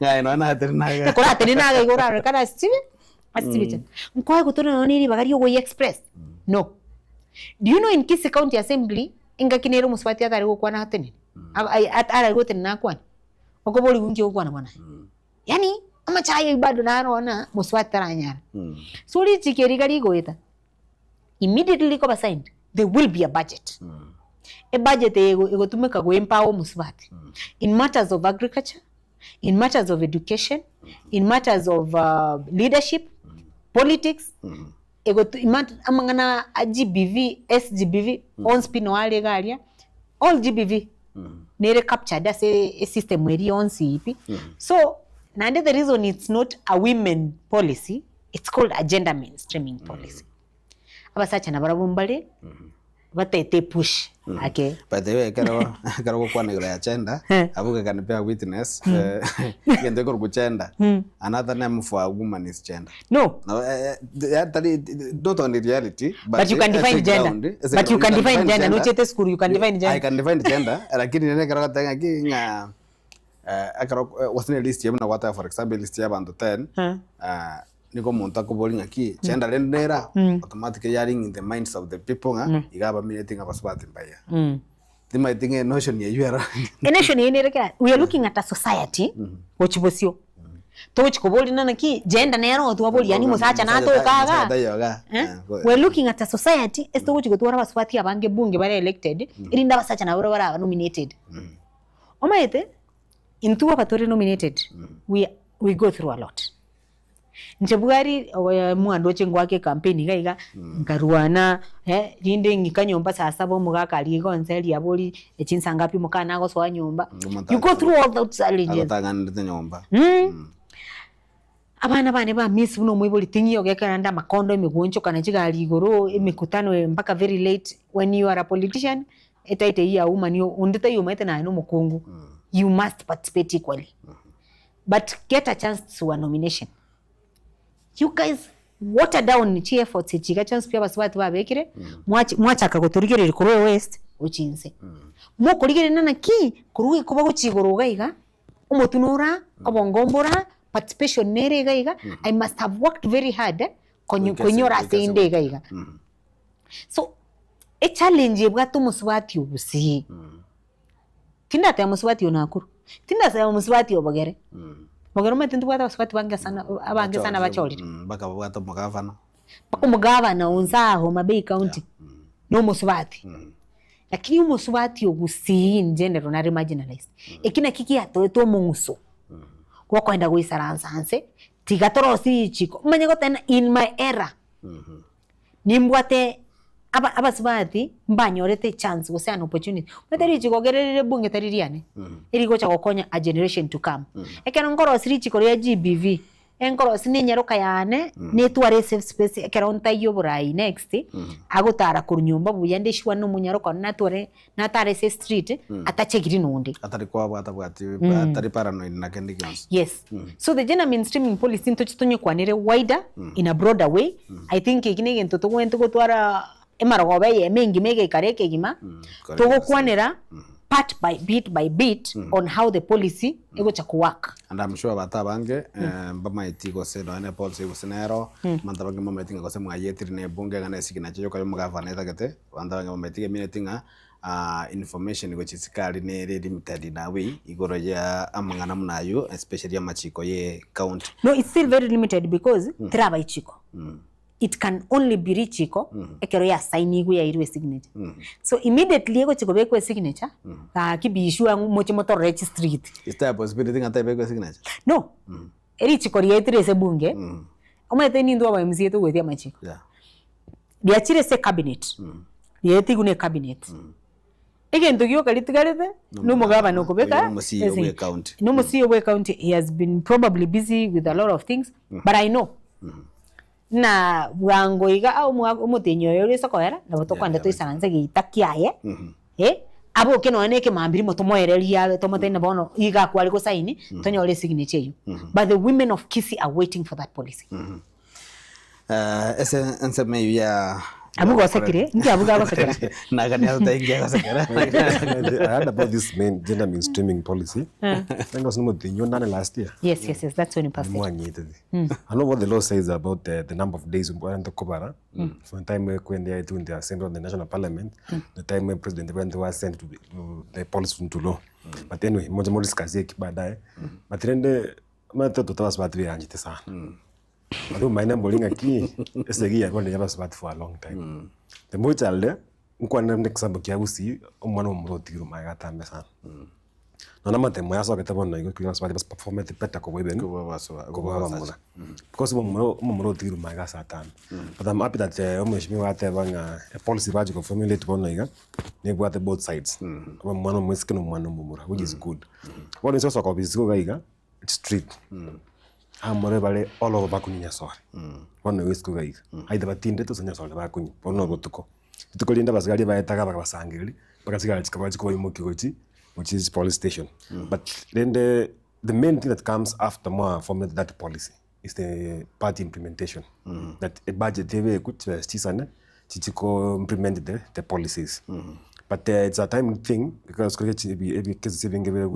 Ngai no na terinaga. Kora terinaga igora kana sibi. Asibicha. Mkoa kutona noniri bagari yo express. No. Do you know in Kisii County Assembly inga kinero muswati atari gukwana hatene atara gote na kwana okoboli unje gukwana bwana yani amachaye bado narona muswati taranyara so li chikeri gali goeta immediately ko signed there will be a budget a budget ego tumeka go empower muswati in matters of agriculture, in matters of education, in matters of leadership, politics ego amangana GBV, SGBV, on spino wale galia, all GBV, nere captured as a system where on CEP. So, nande the reason it's not a women policy, it's called agenda mainstreaming policy. Abasacha na barabumbale, batete push. Okay. By the way, karo kwa negra agenda, abuka kanipea witness, gende kuru agenda. Another name for a woman is gender. No. No, not only reality, but you can define gender. But you can define gender. No chete school, you can define gender. I can define gender. Lakini nene karo tanga kinga, akaro wasine list yabu na wata for example list yabu ando 10. Niko monta ko bowling aki gender rendera automatically yaring in the minds of the people igaba meaning abaswati mbaya they might think a notion ye you are a notion ye nereka we are looking at a society which bosio to which ko bowling na ki gender nero to bowling yani musacha na to kaga we are looking at a society esto which go to abaswati abange bunge bare elected irinda basacha na bara nominated omaete into abatore nominated we go through a lot. Njebugari mwandu chengwake campaign gaiga ngaruana rinde ngikanyomba sasa bo mugaka ligo nseli yaboli echinsa ngapi mukana go so nyomba you go through all those challenges ataganda nyomba abana bane ba miss buno mwiboli tinyo gekanda makondo imigoncho kana chigali igoro imikutano mpaka very late when you are a politician etaite ya woman undita yumete na no mukungu you must participate equally but get a chance to a nomination. You guys water down chi efforts chiga chance pia baswati babekire mwacha akagoturigere rikoro west uchinse mo kurigere nana ki kurugi kuba guchigoro gaiga umutunura obongombora participation nere gaiga I must have worked very hard konyora sende gaiga so a challenge bwato muswati ubusi tinda ta muswati onakuru tinda sa muswati obagere Mogero metindu bwata baswati bange sana bacholi. Baka bwata mugavana. Baka mugavana unzaho Mabei County. No muswati. Lakini umuswati ogusi in general na marginalized. Ekina kiki atoeto munguso. Kwa kwenda guisaransanse tigatorosi chiko. Manyego tena in my era. Nimbwate abaswati mbanyorete chance gose an opportunity metari chigogerere bunge taririane irigo cha gokonya a generation to come ekero ngoro siri chikoro ya GBV enkoro sinenyaruka yane netware safe space ekero ntayo burai next agutara kurunyumba buyande shwa no munyaruka natware natare se street atachegiri nundi atari kwa bwata bwati atari paranoid na kendi gans yes so the gender mainstreaming policy ntochitonye kwanire wider in a broader way I think ikinege ntoto gwento gutwara emaragobe ye mengi mege kareke gima togo kwanera part by bit on how the policy ego cha work. And I'm sure batabange bamaiti go se no ene policy go senero mantabange mamatinga go se mwayetri ne bunge ngane sikina cyo ko mugavana etagete bantabange mamatinga minetinga information go chisikali ne limited na we igoro ya amangana munayo especially amachiko ye county. No, it's still very limited because traba ichiko. It can only be reachiko ekero ya sign igu ya irwe signature. So immediately ego chiko bekwe signature ka kibishu angu mochi motor registry. Is there a possibility ngata bekwe signature? No. Eri chiko rietire se bunge. Omete ni ndo aba MCA to wetia machiko. Yeah. Diachire se cabinet. Dieti gune cabinet. Again, to you kalitigarete no mugaba no kubeka no musi we county. He has been probably busy with a lot of things, but I know na wango iga au umutenyo yore sokoera na botokwanda to isanze gitakiaye abo ke no ene ke mambiri motomoereria tomotena bono iga kwali ko saini tonyole signature you. But the women of Kisii are waiting for that policy. Ese enseme ya amugo sekire ngi abuga ba sekira na gani hata ingia sekira. I heard about this main gender mainstreaming policy. That was no thing last year. Yes, that's when it passed. I know what the law says about the number of days when to cover. From the time when they are doing the assembly of the national parliament, the time when president was sent to the policy into law. But anyway, moja more discuss baadaye. But rende mata tutawas batwi anjite sana. Ado maina bolinga ki esegi ya kwenda yaba for a long time. The more child nkwana ndekisamba kya usi omwana omurotiro magatambe sana. Nona mate moya so ketabo no igo kyo sabati performance better ko weben ko baba because omurotiro maga satan. But I'm happy that omeshimi wate banga a policy baji ko formulate bono iga ne bwate both sides. Omwana mwesike no mwana mumura which is good. What is also ko bizigo gaiga it's street. Amore bale all over bakunya sore. One west ko gaiga. Haida batinde to sanya sore bakunya. Ono gotuko. Tuko linda basgali baetaga bakasangeli. Bakasigala chikabaji ko imokigochi which is police station. But then the main thing that comes after more from that policy is the party implementation. That a budget they could chisane chichiko implement the policies. But it's a time thing because every case saving via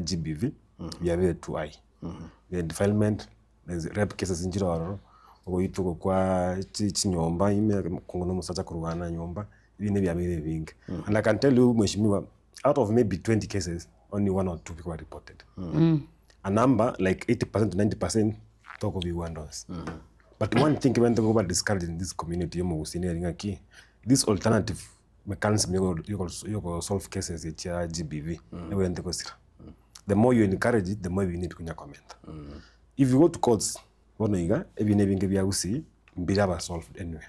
GBV via very too high. The defilement, there's rep cases in Jiroro, or you took qua chinyomba, Kongo Musacha Kurwana Yomba, you never be big. And I can tell you, Meshimiwa, out of maybe 20 cases, only 1 or 2 people are reported. A number like 80% to 90% talk of $1. But one thing when they go about discouraging in this community, this alternative mechanism you solve cases at GBV. The more you encourage it, the more you need to comment. If you go to courts, solved anyway.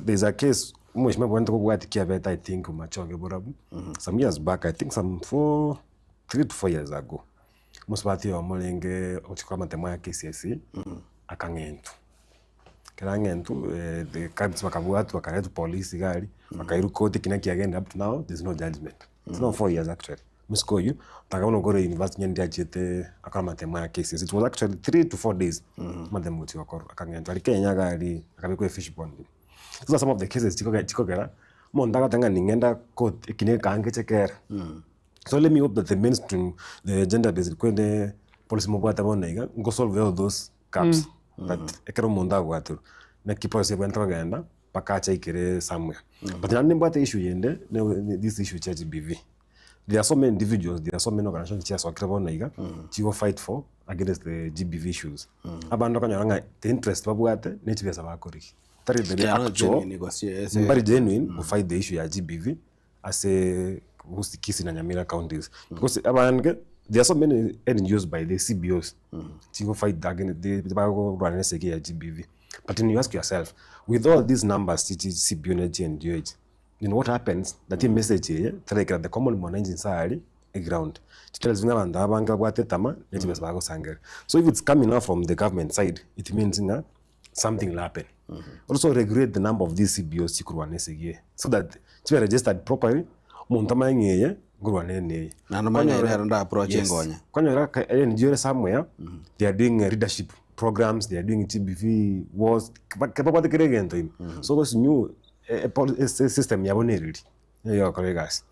There's a case, I think, some years back, I think 3 to 4 years ago. Most party of Molenge, Ochikamatema KCSE, Akangentu. The cards wakabuatu, wakaretu police, wakairu kote kinaki again. Up to now, there's no judgment. It's not 4 years actually. Musko you, Tagano go to university and Jete, Akamatema cases. It was actually 3 to 4 days. Madam Mutioko, Akangentu, Kenya, Akabeko fish pond. Those are some of the cases Chikogera. Mondaga Tanga Ningenda court, Ekineka Angecheker. So let me hope that the mainstream, the gender-based policy mobile go solve all those gaps. That Ekero Mondago, na keep us even Traganda, Pakacha Ikere somewhere. But the only issue yende, this issue church BV. There are so many individuals, there are so many organizations that will fight for against the GBV issues. The interest of nature is very actual, very genuine to fight the issue of GBV as a Kisii and Nyamira counties. Because there are so many NGOs by the CBOs to fight against the GBV. But then you ask yourself, with all these numbers, CBO and DOH, then what happens? That message here, the common man inside a ground. So if it's coming out from the government side, it means something will happen. Also regulate the number of these CBOs so that it's registered properly. Somewhere they are doing leadership programs, they are doing TBV wars. So what's new? A system you have your colleagues.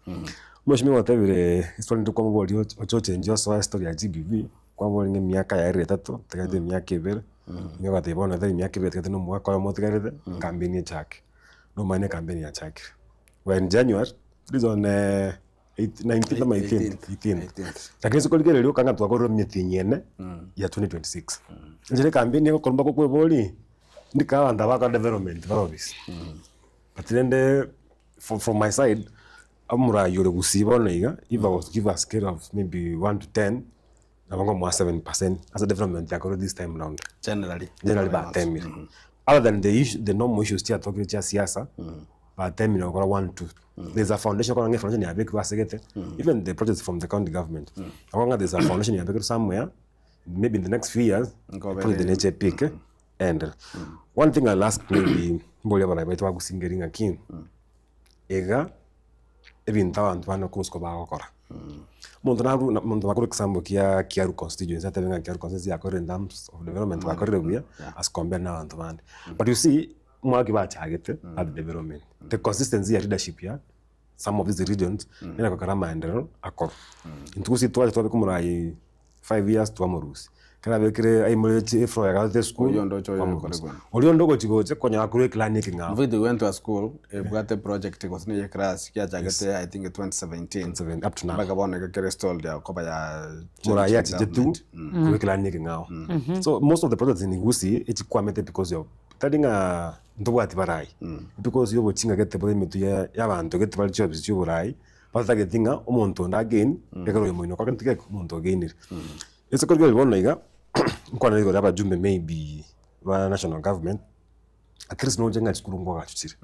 Mheshimiwa watavire history ndio kwa mbodi ochoche ndio so story ya GBV kwa mbodi nge miaka ya 3 tekate miaka 2 nyo gatebona thari miaka 2 tekate no mwaka wa motigarete campaign ya chake no mane campaign ya chake when January this on 18 lakini siko ligere lyo kanga twakoro myetinyene ya 2026 njire campaign yo kolomba ko kweboli ndikawa ndabaka development office but then from my side amura yore gusiba naiga if I was to give a scale of maybe 1 to 10 nabango mwa 7% as a development yakoro this time round generally about 10 million other than the normal issues tia talking cha siasa about 10 million or 1 to there's a foundation kwa nge foundation ya big wasegete even the projects from the county government akwanga there's a foundation ya big somewhere maybe in the next few years probably the nature peak and one thing I'll ask maybe mbole bana baitwa gusingeringa kin ega ebintu abantu bana kusko bagokora muntu nakuru example kia Kiaru constituency ata benga Kiaru constituency yakore in terms of development bakore buya as compared na abantu bandi but you see mwaki bachagete at development the consistency ya leadership ya some of these regions ina kokara maendeleo akor intukusi twaje twabe kumurai 5 years twamurusi kana bekire ai mulechi ifro ya gate school oliondo go chigoche konya akure clinic nga we went to a school bwate project was ne class kia jagate I think 2017 up to now baga bona ke installed ya koba ya mura ya chijetu kure clinic nga so most of the projects in Igusi echikwamete because of tadinga ndobwati barai because yo bochinga gete bole mitu ya bantu gete bali jobs cyo burai bata getinga umuntu ndagain ekero yo moino kwa kantike umuntu again ese korgel bona iga kwa niko hapa jumbe maybe wa national government akris no jenga chikuru ngwa gachuchire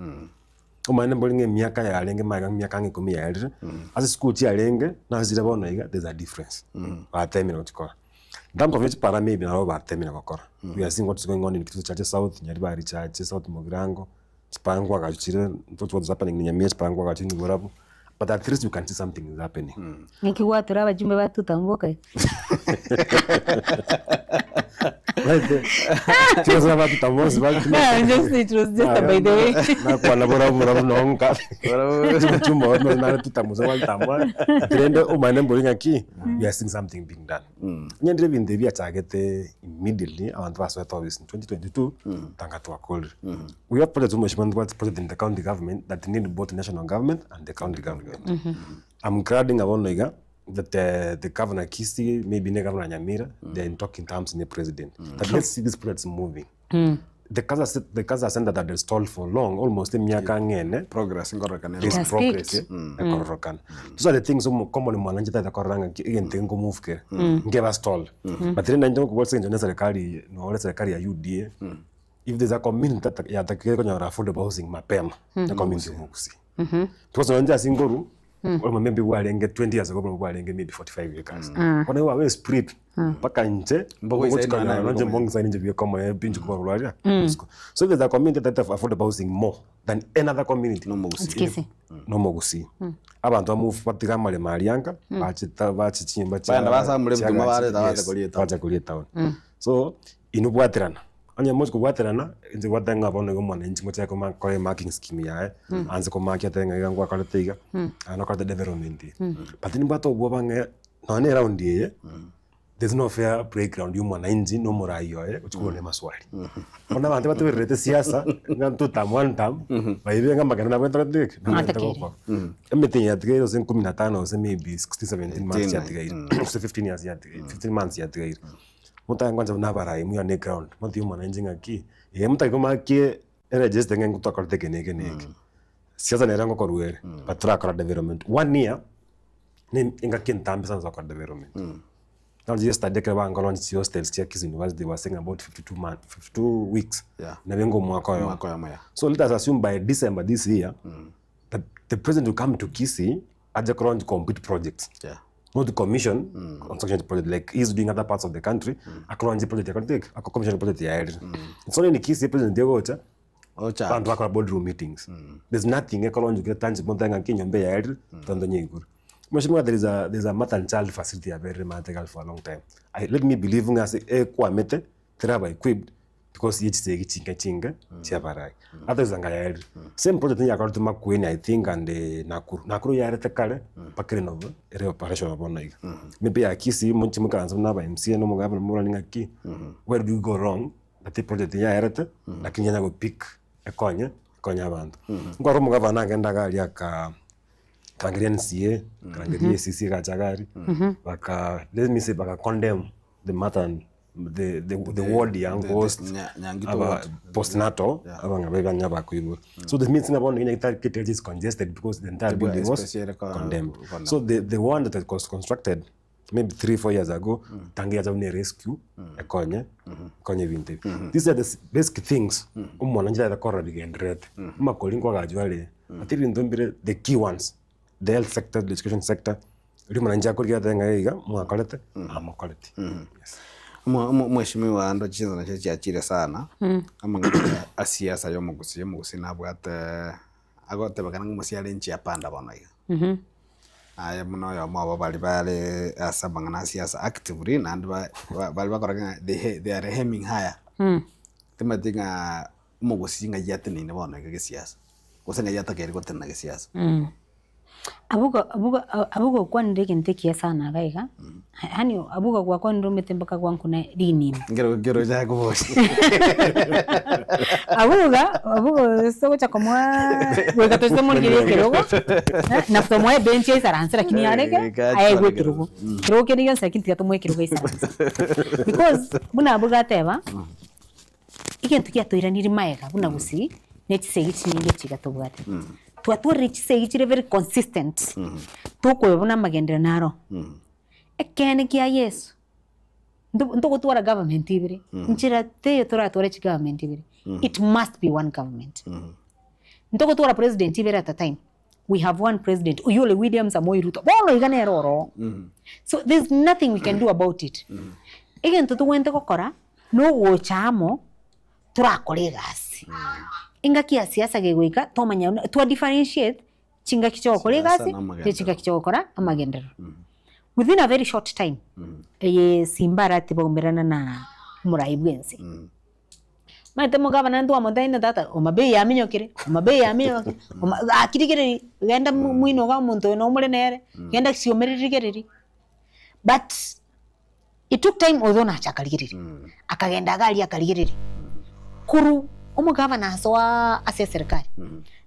umane mbolinge miaka ya lenge maga miaka ngi 10 ya elire as school ti alenge na zira bona iga there's a difference ba temino chikora ndamko vich para maybe na ba temino kokora we are seeing what's going on in Kisii Church South Nyaribari Church South Mogirango chipangwa gachuchire what's happening in Nyamira chipangwa gachuchire ngorabu but at least you can see something is happening nikiwatura abajumbe batutambuka Just about to Tamos, but it was just by the way. Na kwa na bora nonka. Chumba na tutamuza wa tamwa. Trend o manembo ngaki. We are seeing something being done. Nyandire binde bia target immediately abantu basweta office in 2022 tanga to call. We have projects much what project in the county government that need both the national government and the county government. I'm crowding about Noiga that the governor Kisii, maybe the governor Nyamira, they're in talking terms in the president. But let's see these projects moving. The Kaza Center that they stalled for long, almost miaka ngene. Progress ngorokan. Is progress. Ngorokan. Those are the things common mwananchi that koranga ngengo move ke. Ngeba stall. But then ndio kwa sababu serikali no serikali ya UDA. If there's a community that yatakire kwenye affordable housing mapema, the community mukusi. Tuko nje singuru or maybe we are 20 years ago, we are maybe 45 acres. When we are spread, paka nje, so there's a community that have affordable housing more than another community. No mogusi. Abantu move patika male marianga, bachichimba town. So inubwatirana. Anya moja kubwaterana nje watanga bono gomwana nchi moja ko makore marking scheme ya anze ko market tenga ngwa kale teiga ano kale development but ni bato bwo bange no ne round ye there's no fair playground you mwana nchi no morayo uchukule maswali ona bante bato rete siasa ngantu tamwan tam baibe ngamba kana bwenta dik emete ya tigero sen 15 sen maybe 16 17 months ya tigero 15 years ya tigero 15 months ya tigero muta ngwanza na barai mu ya ground muti umana njinga ki muta koma ki register ngengu to akorde keneke siasa ne rango korwere patra kora development 1 year ne inga kintambe sanza kora development now just study ke ba ngolon si hostels ya Kisii University was saying about 52 weeks na bengo mwaka ya maya so let us assume by December this year that the president will come to Kisii aje to complete projects not the commission construction project like he's doing other parts of the country akronji project yakoteka commission project ya it's only in Kisii president Degocha and work boardroom meetings there's nothing ekronji get tangible thing kinyombe ya tondo nyiguru mheshimiwa there's a mother and child facility very material for a long time let me believe ngase kwamete teraba equipped because each say chinga chia barai others anga ya same project ya kartu makueni I think and nakuru ya rete kale pakire no re operation abona iga maybe ya Kisii munchi mukanza na ba MC no mugaba murani ngaki where do you go wrong that project ya rete lakini yana go pick konya abantu ngoro mugaba nagenda gali aka kangiria NCA kangiria CC kachagari baka let me say baka condemn the matter and the ward young post postnatal abanga bebanya bakuibo so this means about in that is congested because the entire building was condemned so the one that was constructed maybe 3-4 years ago tangia jaune rescue konye vinte these are the basic things umwananja da korra bigendret makolingwa gajwale atiri ndombire the key ones the health sector the education sector rimwananja kuriga thenga iga mwakolete amakolete yes Mheshimiwa ndo chinzo na chiachire sana amanga asiasa yo mugusi nabwate agote bakana ngumusiale nchi yapanda bana iga aya muno yo mabo bali asabanga na siasa actively and bali bakora they are hemming higher tematinga mugusi nga yatini ne bona iga siasa kusenga yatakeri gotena iga siasa abugo kwa ndege ntekia sana gaiga hani abugo kwa ndumete mpaka kwa kuna lini ngero ja kuboshi abugo soko cha komwa weka to semo ngire kirogo na tomwe benchi isa ransa lakini areke aye kirogo kirogo ni yonsa kinti to mwe kirogo isa because buna abuga teba ikintu kia to iraniri maega buna gusi nechise gichinyinge chigatobwate twatwari chise very consistent tukwebona magendera naro ekene kia Yesu ndo twara government ibiri nchira te twara chi government ibiri it must be one government ndo twara president ibiri at a time we have one president Uyole William Samoei Ruto bono igane roro so there's nothing we can do about it again tuwente kokora no gochamo turakoregasi inga kia siasa gegwika tomanya to differentiate chinga kichokore gasi chinga kichokora amagendero within a very short time simbara tibomberana na muraibwense mate mugabana ndo amondaina data omabe yaminyokire akirigere genda mwino ga muntu no muri nere genda siomeririgeri but it took time odona chakarigeri akagenda gali akarigeri kuru umugabana aswa ase serikali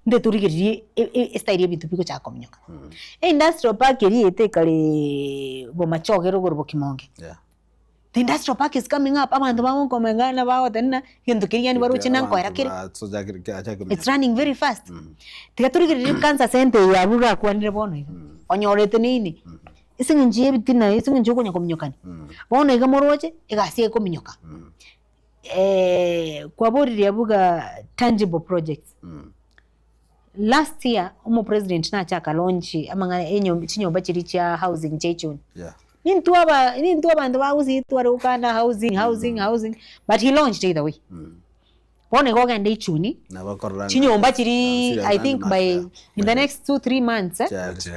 nde turigiriye estaire bintu biko cha komunyoka industrial park iri etekale bomachogero gorbo kimonge the industrial park is coming up abantu bango komengana bawo tena hindu kiriyani baruchi nanko erakire it's running very fast tigaturigiriye kansa center ya buga kwanire bono onyorete nini isinginje bitina isinginje konya komunyokani bono igamoroje igasiye komunyoka kwa bodi ya buga tangible projects last year president na chaka launch amanga chinyomba chiri cha housing chechon nintu abantu bawuzi tware ukanda housing but he launched either way one go gande ichuni chinyomba chiri I think by in the next 2-3 months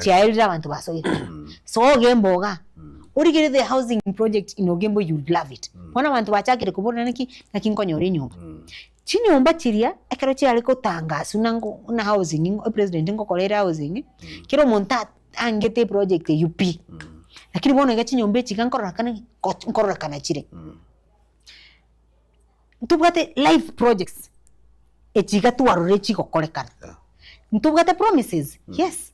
chailira abantu basoira so gemboga urigire the housing project in Ogembo you love it bona abantu bachakire kubona naki nkonyore nyumba chinyomba chiria akero chali ko tangasu nango na housing president ngokolera housing kiro monta angete project UP lakini bona ga chinyomba chikankorora kana chire ntubwate live projects echiga tuwarore chikokolekana ntubwate promises yes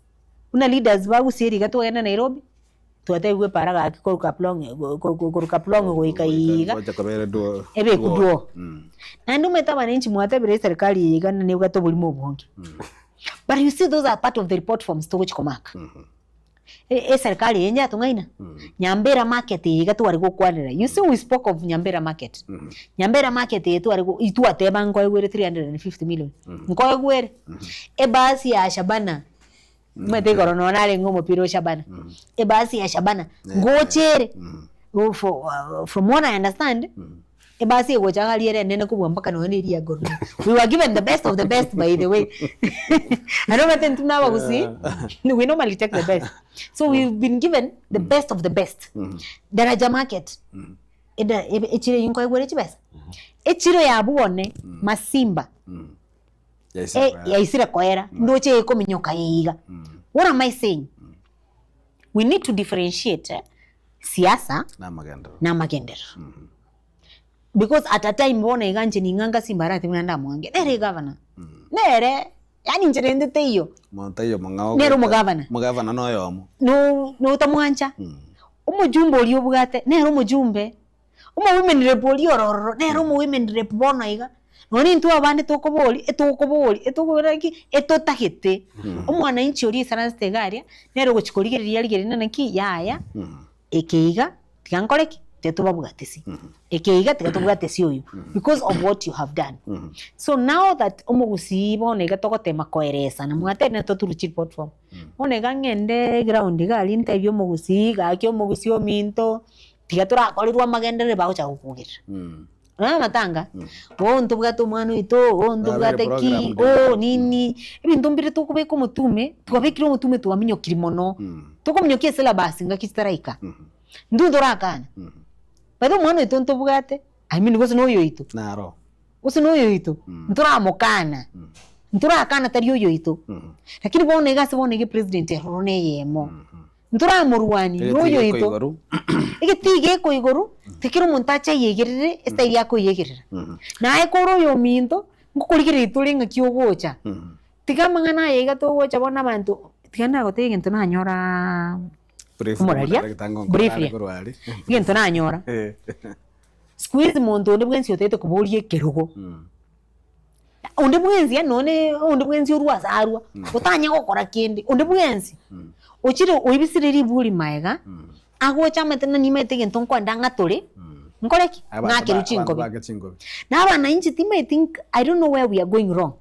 una leaders bagusiri gato yana Nairobi tuategwe paraga koruka plongo goikaiga ebe kuduo nandu metaba nenchi mwatebere serikali yigana ne gato bulimo bongi but you see those are part of the report forms to which komaka serikali yenja tungaina Nyambera market yigato wari gukwanira you see we spoke of Nyambera market Nyambera market yetu wari itu ateba ngo egwere 350 million ngo egwere basi ya Shabana mate gorono nare ngomo piro Shabana basi ya Shabana ngochere from what I understand basi go changaliere nene kubwa mpaka no ria gorono we were given the best of the best by the way I don't want to know we normally take the best so we've been given the best of the best daraja market echire yinko egwere chibesa echiro ya buone masimba ya isire koera ndoche ikominyoka yiga. What am I saying? We need to differentiate siasa na magendero. Because at a time bona iganje ninganga simbarati mnanda mwange nere governor nere yani njerende teyo montayo mangao nero mugavana no yomo no tamwancha umujumbe oli obugate nero umujumbe women rep oli ororo nero women rep bona iga noni ntu abande tokoboli etokobiraki etotagete umwana inchi oli sana stegaria nero gochikorigereria rigerina naki yaya ekeiga tigankoreki tetubabugatesi ekeiga tetubabugatesi oyu because of what you have done. So now that omugusi bonega tokotema koeresa na mwatene toturuchi platform bonega ngende ground gali interview omugusi gaki omugusi ominto tigatura akorirwa magendere bagocha gukugirira matanga bonto bwato mwana ito ndubwate ki nini ibintu mbire tukubeka umutume tukabekira umutume tuwaminyo kirimono tukominyokie syllabus ngakistaraika ndudorakana bado mwana ito ntubwate I mean gozo no yoito naro gozo no yoito nturamokana nturakana tari yoito lakini bone gase bone ge president Haron yemo nturamurwani no yoito igitige ko iguru tikiro montacha yegerere style yako yegerera na ekoro yo minto ngukurigire itulinga kyogocha tigamangana yega to gocha bona bantu tigana gotege into nanyora briefly gento nanyora squeeze mondo onde bwensi otete kubulie kerugo onde bwensi none onde bwensi urwaza arwa utanya gukora kindi onde bwensi ochire oibisiriri buri maega agocha metena nimete gento nkwanda ngatore nkoreki ngakiru chingobi na abana inchi I think I don't know where we are going wrong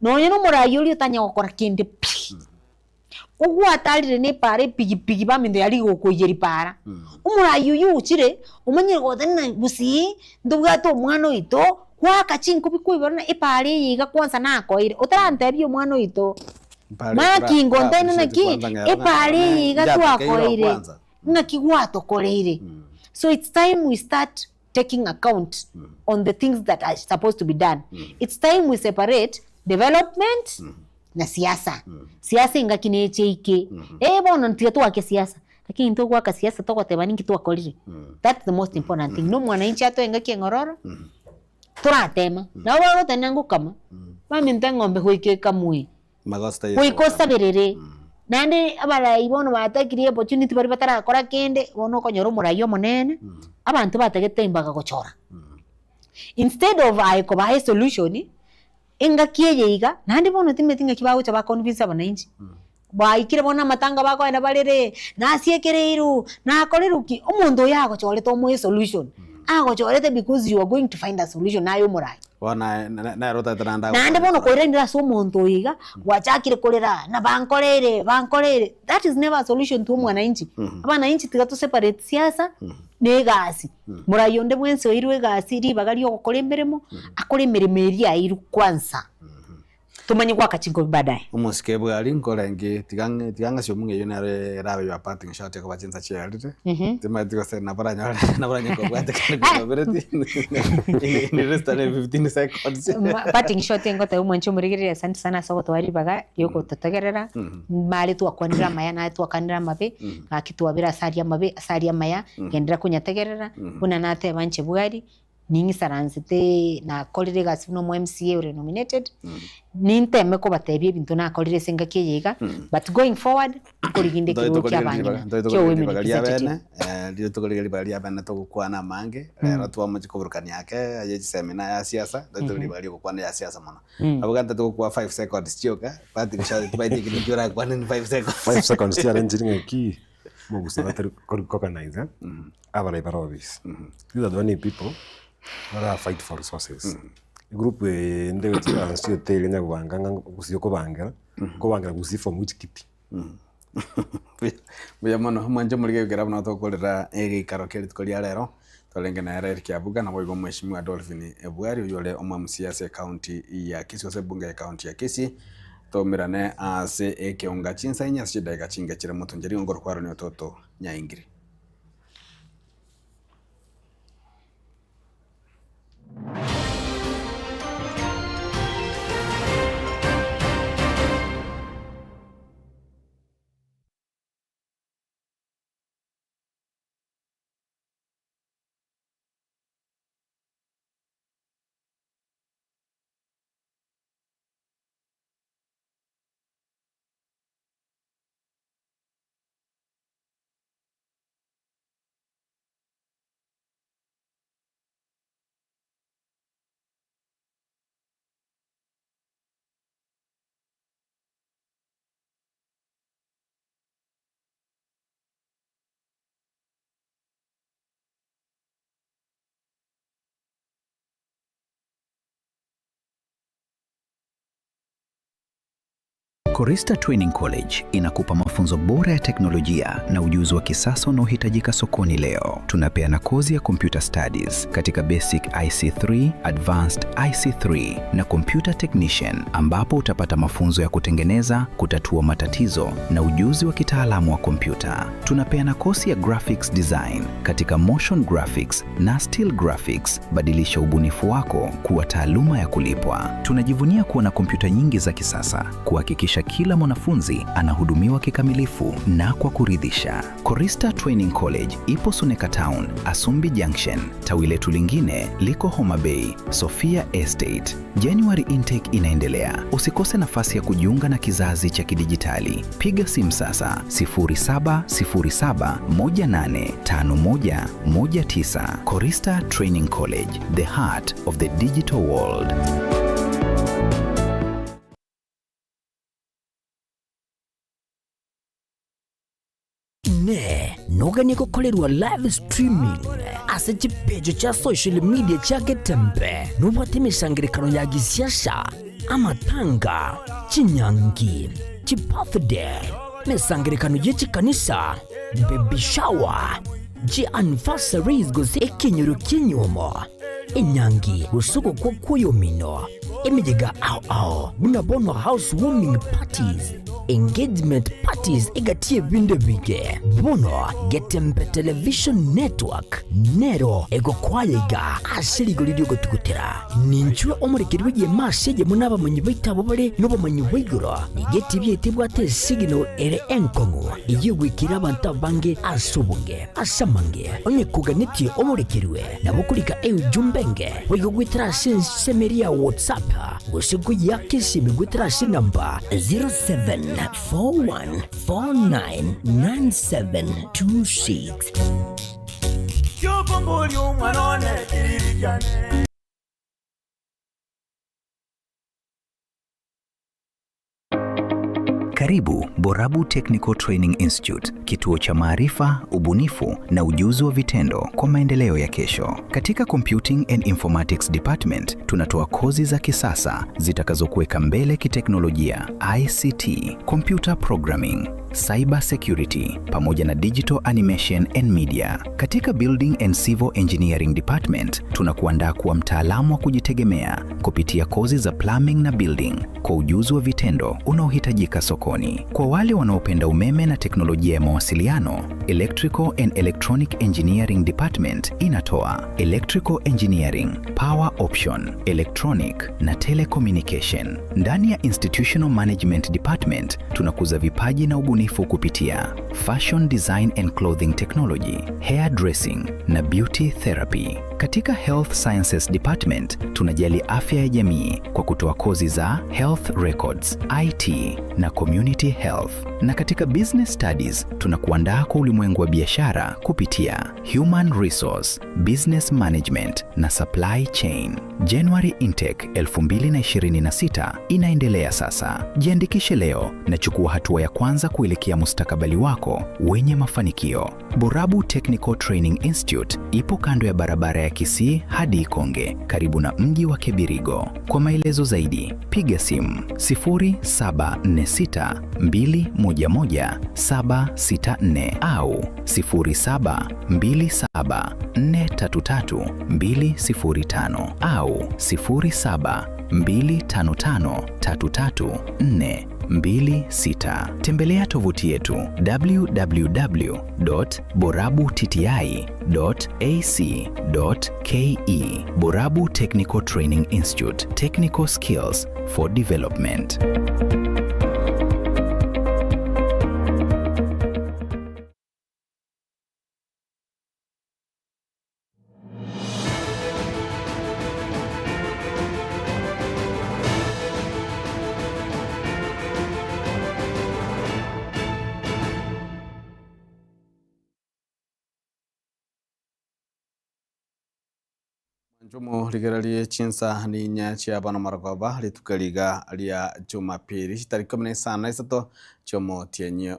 no yeno morayo ri utanya gukora kindi ugwatarire ne pare pigi bamindo yari gukuyeri para umurayo yuchire umanyire godena busi ndubwato umwana ito kwaka chinko bikuibona ipare yiga kwanza nakoire utarantebyo umwana ito maki ngondena naki ipare yiga twakoire naki gwato koreire. So it's time we start taking account on the things that are supposed to be done. It's time we separate development na siasa. Siasa ingakine cheike bono ntiatu wake siasa lakini nto kwa siasa toko tebani kitu akolire. That's the most important thing. No mwana inchi ato ingaki ngororo turatema na waro tenangu kama mami ntengombe hoike kamwe magosta hoikosta berere nande abala ibono batakiri opportunity bari batara kora kende bono konyoro murayo monene abantu batagete imbaga gochora instead of aiko ba solution inga kiyeyiga nandi bono timetinga kibago cha ba convince abaninji ba ikire bona matanga bako enda barere na siekereiru na koleruki omundo yago chore to mo solution ago chorete because you are going to find a solution nayo murai wana na rota tranda nandi bono koire ndira so omuntu yiga wachakire kolera na bankorere that is never a solution to mwana inchi abana inchi tigato separate siasa negasi murai onde bwense irwe gasi ri bagari okore emberemo akore meremeri airu kwanza tumanyi kwa kachingo baadaye umusike bwali nkolengi tiganga syo munge yone rabe ya parting shot ko bachenza charity tema tigo se na baranya ko bwate kana bereti ni resta 15 seconds parting shot ngota umancho murigire asante sana soko twari baga yoko tutagerera mali tu akwanira maya na tu akanira mabe akitu abira asaria maya gendera kunyategerera kuna nate banche bwari ningi saranzite na kolire gasi no MCA ure nominated ninteme ko batebye bintu na kolire senga kiyiga but going forward kuriginde kiru kyabanye cyo women representative ndio tukolire bali abana to kwana mange rero twamaje kuburukani yake aje seminar ya siasa ndio tukolire bali kwana ya siasa mana abuganta to kwa 5 seconds chioka pati kishali tubaite kinjura kwa 5 seconds 5 seconds ya engineering ki mugusa batari organize abana ibarobis these are the only people that fight for resources group ndewe sio tele nya kubanga gusio kubanga gusi from which kiti buya mono manje muri gera bana to kolera Egeikaro keri tkolia rero tolenge na rero kyabuga na boigo mheshimiwa Dolphin Ebwari uyole omamsiasa county ya Kisii ose bunge ya county ya Kisii tomirane ase ekeonga chinsa inya shida chinga chire mutunjeri ngoro kwaro ni Ototo nyaingiri Korista Training College inakupa mafunzo bora ya teknolojia na ujuzi wa kisasa unaohitajika sokoni leo. Tunapeana kozi ya Computer Studies katika Basic IC3, Advanced IC3 na Computer Technician, ambapo utapata mafunzo ya kutengeneza, kutatua matatizo na ujuzi wa kitaalamu wa kompyuta. Tunapeana kozi ya Graphics Design katika Motion Graphics na Still Graphics. Badilisha ubunifu wako kuwa taaluma ya kulipwa. Tunajivunia kuwa na kompyuta nyingi za kisasa, kuhakikisha kila mwanafunzi anahudumiwa kikamilifu na kwa kuridhisha. Korista Training College ipo Suneka Town, Asumbi Junction. Tawi letu lingine liko Homa Bay, Sophia Estate. January intake inaendelea. Usikose nafasi ya kujiunga na kizazi cha kidijitali. Piga simu sasa 0707185119. Korista Training College, the heart of the digital world. Nogani gukorerwa live streaming ase chipejo cha social media cha Getembe nubate mishangirikano ya gisiasha, amatanga, chinyangi, chibirthday, mishangirikano yechikanisa, baby shower, anniversaries gose ekinyoro kinyomo, inyangi usuko kwa kuyomino, imijega ao bunabono housewarming parties, engagement parties egatie vinde vige bono Getembe Television Network nero ego kwayega asiri golidio gotukutera ninchwe omurikirwe ye masege munaba munyibaitabo bare nobo manyibiguro igeti byetibwate signal ere enkongo iyigwikira abantu bange asubunge asamange onye kuganiti omurikirwe nabukulika jumbenge wigwitira semeria WhatsApp usiku yake simigwitira namba 0741499726. Karibu Borabu Technical Training Institute, kituo cha maarifa, ubunifu na ujuzi wa vitendo kwa maendeleo ya kesho. Katika Computing and Informatics Department, tunatoa kozi za kisasa zitakazokuweka mbele kiteknolojia, ICT, computer programming, cyber security pamoja na digital animation and media. Katika Building and Civil Engineering Department, tunakuandaa kuwa mtaalamu wa kujitegemea kupitia kozi za plumbing na building kwa ujuzi wa vitendo unaohitajika sokoni. Kwa wale wanaopenda umeme na teknolojia ya mawasiliano, Electrical and Electronic Engineering Department inatoa Electrical Engineering, Power Option, Electronic na Telecommunication. Ndani ya Institutional Management Department, tunakuza vipaji na ubunifu kupitia Fashion Design and Clothing Technology, Hair Dressing na Beauty Therapy. Katika Health Sciences Department, tunajali afya ya jamii kwa kutoa kozi za Health Records, IT na Community Health. Na katika Business Studies, tunakuandaa kwa ulimwengu wa biashara kupitia Human Resource, Business Management na Supply Chain. January intake 2026 inaendelea sasa. Jiandikishe leo na chukua hatua ya kwanza kuelekea mustakabali wako wenye mafanikio. Borabu Technical Training Institute ipo kando ya barabara ya Kisii hadi Ikonge, karibu na mji wa Kibirigo. Kwa maelezo zaidi, piga simu 0746211764 au 0727433205 au 0725533426. Tembelea tovuti yetu www.borabu.tti.ac.ke. Borabu Technical Training Institute, technical skills for development. Njumu ligeralie chinsa ni nyachi abana maragoba litukaliga alia Jumapili tariki 13 chomo tienye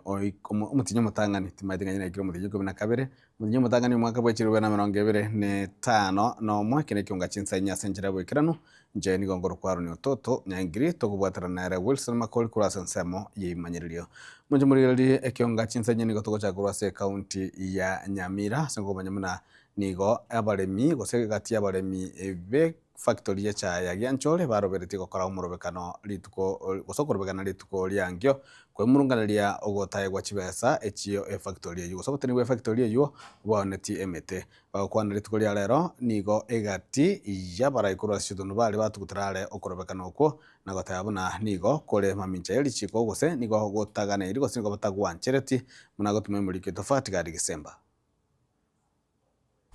umutinyo mutangani timadinga nyina kiro mutinyo 12 Munyi mutangani mwaka bwechirwe na 2025 no mwa kine kiunga chinsa inya senjera bwikirano nje ni gongoro kwa Haron Ototo nyangiri tokubwatara na Wilson Makoli kurasa nsemo yimanyiririo munyi muririri ekiunga chinsa inya ni gotoko cha kurasa county ya Nyamira sengo banyamuna nigo abaremi gose gati abaremi ebe factory ya cha ya Gyanchole barobereti gokora umurobekano lituko gosokorobekana lituko lyangyo kwe murunganiria ogotaye gwa chibesa echiyo factory yo gosokoteni we factory yo boneti emete bagokwana lituko lya lero nigo egati ya baraikuru ashitundu bali batukutirale okorobekana okwo na gotaya buna nigo kole mamincha yeli chiko gose nigo gotagana iri gose nigo batagwanchereti muna gotume muri kitofati gadi Gisemba.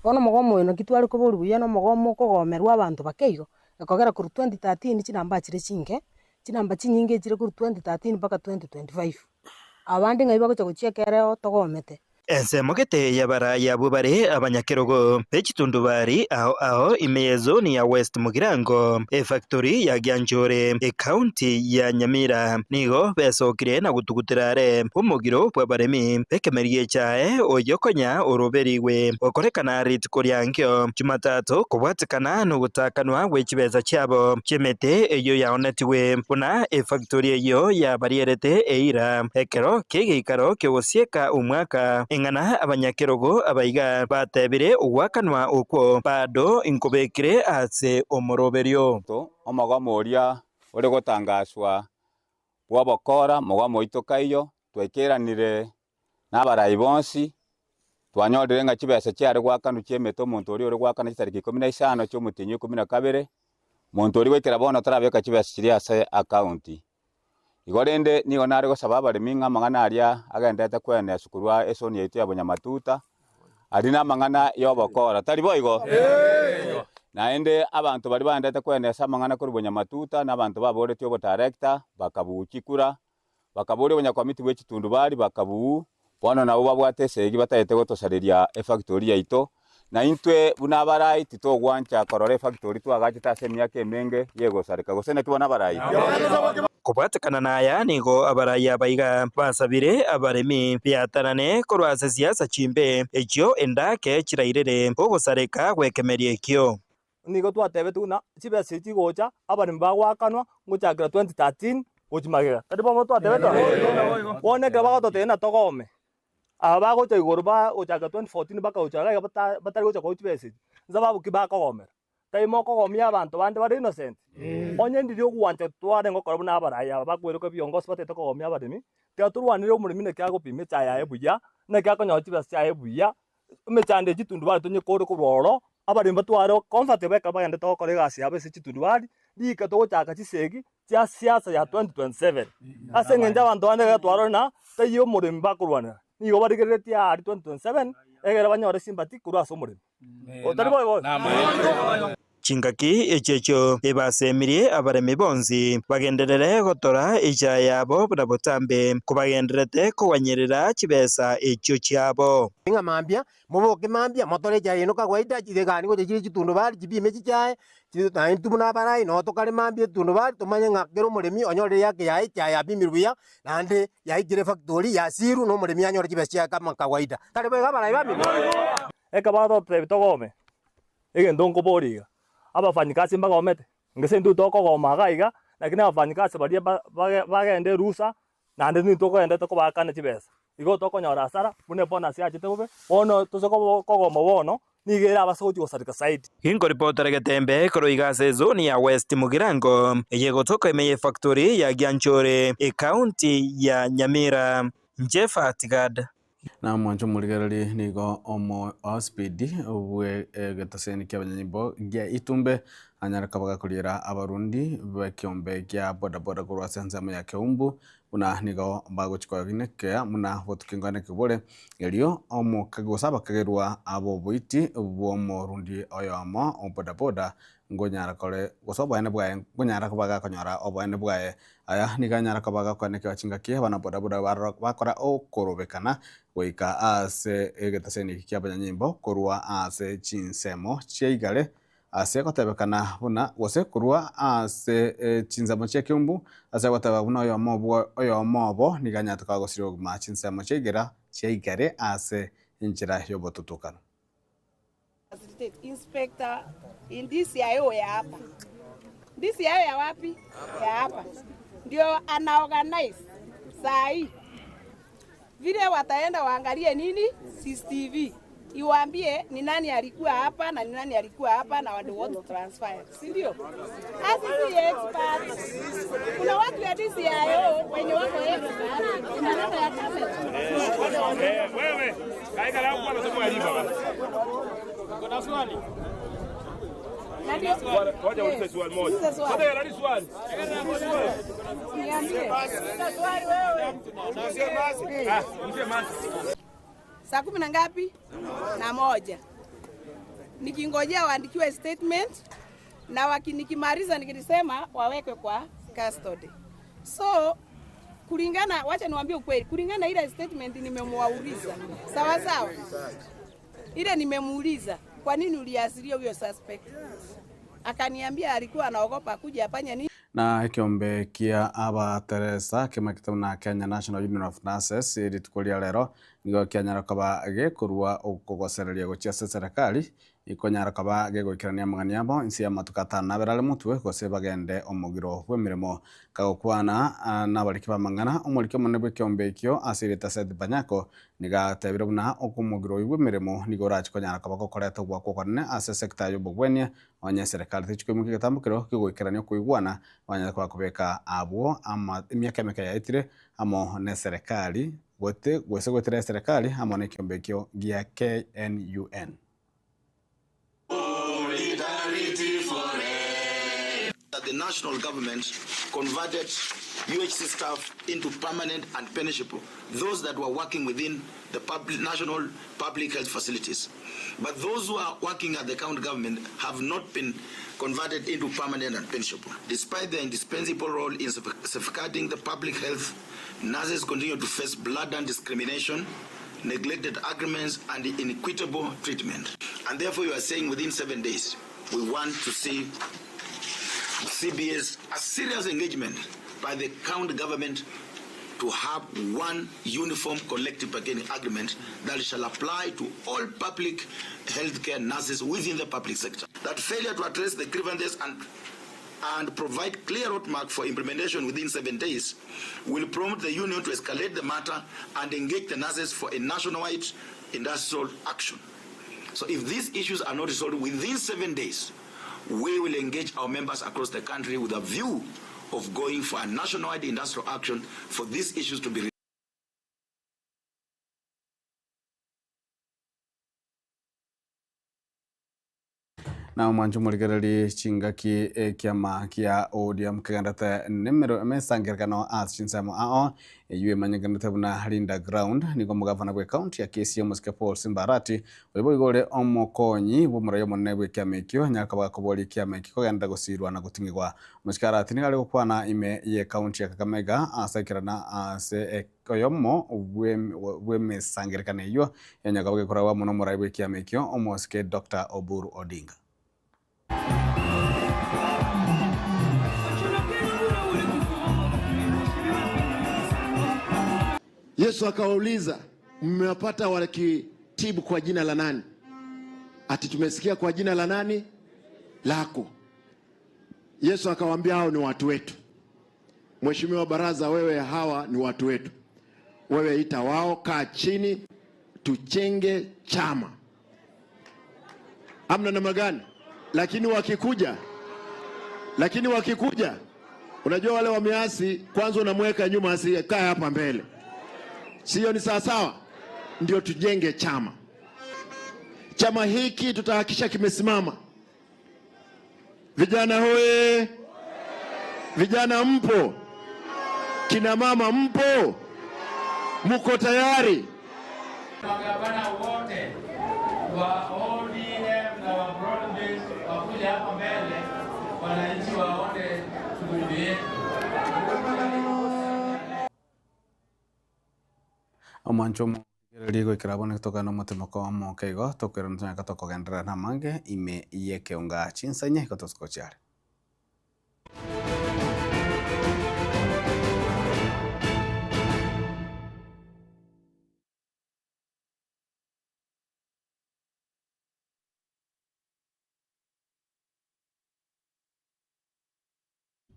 Ono mogomo ino kitwari kuburi buya no mogomo kogomerwa abantu bakeigo ekogera kuru 2013 chinamba chire chinamba chinyinge chire kuru 2013 mpaka 2025 abandi ngai bagocha gochiekereo togomete ensemogete yabara yabubare abanyakerogo bechitundu bari aho imeyezo ni ya West Mugirango factory ya Gyanchore county ya Nyamira nigo besokire na gutugutirare umugiro bwa baremi bekemerie chae oyokonya oroberiwe okorekana ritiko lyangyo Jumatatu kubwatikana no gutakanwa wechibeza cyabo chemete eyo yaonetiwe buna factory eyo yabarierete eira ekero Egeikaro kegosieka umwaka ngana abanyakerogo abaiga batebire uwakanwa ukwo bado inkobekire ase omoroberio to omogomo oria ore gotangaswa bwabokora mogomo itokayo twekeranire n'abarayi bonsi twanyorire nga kibese cyari gwakanu cyemeto muntu ori gwakana kitariki 15 cy'umutinyi 12 muntu ori wekera bona tarabeka kibese kiri ase account igorende nigo nari gosaba abaremi ng'amang'ana aria agendete kwene sukurwa esoni yaitu ya Bunyamatuta ari n'amang'ana y'obokora tari boigo naende abantu bari bandete kwene amang'ana kuri Bunyamatuta n'abantu baboreti obo director bakabukikura bakabore Bunyakomiti bw'ekitundu bari bakabu bono nabo babwate segi batayete gotosariria factory yaito na intwe buna barayi titogwancha korore factory twagachita semyaka emenge yego sarika gosene tubona barayi kubwatikana naya nigo abaraya baiga basabire abaremi byatarane korwase siasa chimbe ekyo endake kirairere ogosareka gwekemerie ekyo nigo twatebe tuna chibese chigocha abaremi bagwakanwa ngochakira 2013 gochimagera tari bomo twatebe to boneka bagototena togome aba gocha igoro ba ochaka 2014 baka ochaga batari gocha ko chibese nzababu kibakogomera taimo kogomia abantu bande bari innocent onye ndiri ogwante tware ngokora buna abaraya bakwereka byongosi batete kogomia abaremi tia turwanire omurimi ne kyago pime chaya ebuya ne kyakonyo chibese chaya ebuya mechande chitundu bari tonye kore kuroro abaremi batware comfortable ka bagende tokore gasi abese chitundu bari dika togochaka chisegi tia siasa ya 2027 ase ngenja abantu bande gatwaro na tayo omurimi bakurwana nigo barigereti ya 2027 egera banyore sympathy kurasa omurimi otari boy chingaki echecho ebasemirie abaremi bonzi bagenderere gotora echa yabo burabotambe kubagenderete kuganyerera chibesa echo cyabo inga mambia muboke mambia motore cha yeno kagwaida chidegani ngo chiri chitundu bari chibime chichae na intu buna barayi no tokare mambia tundu bari tumanye ngakero muremi onyore yake ya cha ya bimiruya nande ya igire factory ya siru no muremi anyore chibesa kama kawaida tare bega barayi bami eka bado togome egendongo boriga abafanyikazi mbagomete ngese ndu tokogoma gaiga lakini abafanyikazi bari bagende rusa nande ni tokogende tokobakana chibesa igo tokonyora asara bune bona siachite bube ono tosoko kogoma bono nigera abasoji gosarika side ingo reporter Getembe koroiga zone ya West Mugirango yegotoka imeye factory ya Gyanchore county ya Nyamira Jefa Tigad na mwancho muligereri nigo omo speed we getaseni kyabanyimbo gya itumbe anyaraka bagakurira abarundi bakyombe gya boda boda kurwasa nzama ya Keumbu una nigo bagochikwa gineke muna botukingane kibole elio omo kagosaba kagerwa abo buiti bwo morundi oyomo boda boda ngonyara kole gosoba ene bwaye ngonyara kubaga konyora obo ene bwaye aya niganyara kubaga kwaneke wachingaki bana boda boda bakora okorobekana goika ase egetaseni kyabanyimbo korwa ase chinsemo cheigale ase gotebekana buna gose kurwa ase chinzamo che Keumbu ase goteba buna oyo mobo niganya tukagosiro ma chinsemo cheigera cheigare ase injira yobotutukana. State Inspector in DCIO ya hapa. DCIO ya wapi? Ya hapa. Ndio anaorganize saa hii. Vile wataenda waangalie nini? CCTV. Iwaambie ni nani alikuwa hapa na ni nani alikuwa hapa na what transfer. Si ndio? Asisi experts. Kuna watu ya DCIO wenye wako expert. Kuna namba ya kamera. Wewe, kaika la kwa sababu alipa bana. Kuna swali? Ngoja ulize swali moja. Ngoja nani swali? Niambie. Swali wewe. Mzee Masi. Saa 10 na ngapi? Na moja. Nikingojea waandikiwe statement na nikimaliza nikisema wawekwe kwa custody. So kulingana, wacha niwaambie ukweli, kulingana ile statement nimemwauliza. Sawa sawa. Ile nimemuuliza, kwa nini uliasiria huyo suspect? Akaniambia alikuwa anaogopa kuja afanye nini. Na kiombe kia aba Teresa kima kitamuna Kenya National Union of Nurses iritukuria lero nigo kianyara kaba gekurwa ukugosereria gochia serikali ikonyara kaba gegwikirania mang'aniamo insi ya matukata na berale mutwe gose bagende omugiro bw'emirimo kagokwana n'abariki bamang'ana omuriki omone bw'ekiombe ekio asirita Seth Banyako nigatebire buna okumugiro bw'emirimo nigo rachikonyara kaba gokoreta gwakokwane ase sector y'obogwenia onye serikali tichikomuke gatambukiro kigwikirania kuigwana wanya kwa kubeka abo ama miaka meka yaitire amo ne serikali gote gwese gwetere serikali amo ne kiombe kio gia KNUN. That the national government converted UHC staff into permanent and punishable, those that were working within the national public health facilities. But those who are working at the county government have not been converted into permanent and punishable. Despite their indispensable role in safeguarding the public health, nurses continue to face blatant discrimination, neglected agreements, and inequitable treatment. And therefore you are saying within 7 days, we want to see CBS a serious engagement by the county government to have one uniform collective bargaining agreement that shall apply to all public healthcare nurses within the public sector. That failure to address the grievances and provide clear roadmap for implementation within 7 days will prompt the union to escalate the matter and engage the nurses for a nationwide industrial action. So if these issues are not resolved within 7 days, we will engage our members across the country with a view of going for a nationwide industrial action for these issues to be resolved. Na mwanju murigereri chingaki kiama kia ODM kagandate nimero mesangirkano as chinsamo ao yue manyagandate buna Linda Ground niko mugavana gwe county ya Kisii Muske Paul Simbarati webo igore omokonyi bumurayo monne gwe kiamekio nyakaba kubori kiamekio kaganda gusirwa na gutingirwa Muskarati ni gari gukwana ime ye county ya Kakamega asakirana ase koyomo bwe mesangirkane yo yanyakaba gukora muno murayo gwe kiamekio omoske Dr. Oburu Odinga. Yesu akawauliza, mmewapata wakitibu kwa jina la nani? Ati tumesikia kwa jina la nani? Lako. Yesu akawaambia hao ni watu wetu. Mheshimiwa baraza, wewe hawa ni watu wetu. Wewe ita wao, kaa chini, tuchenge chama. Amna namna gani? Lakini wakikuja, unajua wale wameasi, kwanza unamweka nyuma asikae hapa mbele. Sio ni sawa sawa? Ndio tujenge chama. Chama hiki tutahakisha kimesimama. Vijana hoye! Vijana mpo? Kina mama mpo? Mko tayari? Magavana wote wa ODM na wa broad-based wakuja hapa mbele, wananchi waone shughuli yetu. Omancho gereri ikirabone kutoka no mutemoko wa mokego tokera ntanya tokogendera na mange ime yeke unga chinsanye kotoskochare.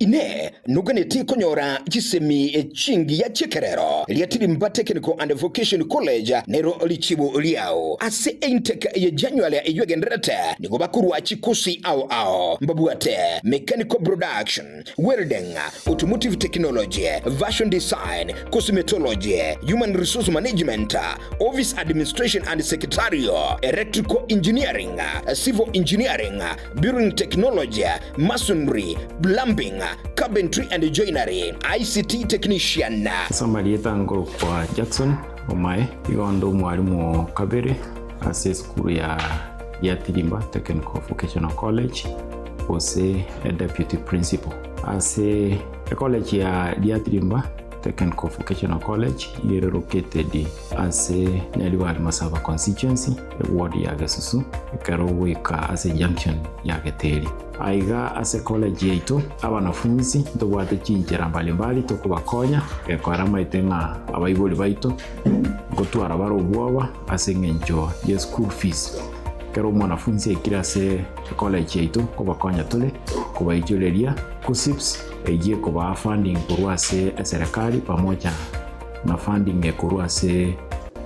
ine nuganeti konyora gisemi chingi ya chekerero Getembe Technical and Vocational College nero lichibu liao ase intake ya January eyogenderete nigo bakuru achikusi ao mbabuate mechanical production, welding, automotive technology, fashion design, cosmetology, human resource management, office administration and secretarial, electrical engineering, civil engineering, building technology, masonry, plumbing, carpentry and joinery, ICT technician. Somebody tango kwa Jackson omae igondo mwalimu kabere ase school ya Getembe Technical Vocational College ose a deputy principal ase college ya Getembe Technical Vocational College is located as a Nyaliwad Masaba constituency, a ward ya Gasusu, Egeikaro weka as a junction ya Geteri. Aiga as a college yetu abanafunzi tobwate chinjira mbalimbali tokubakonya ekorama itenga abayibuli baito gotwara baro bwaba ase ngenjo ye school fees. Kero mwanafunzi ekira se college yetu kubakonya tule kubaijuleria kusips eje kuba funding kurwa se serikali pamoja na funding kurwa se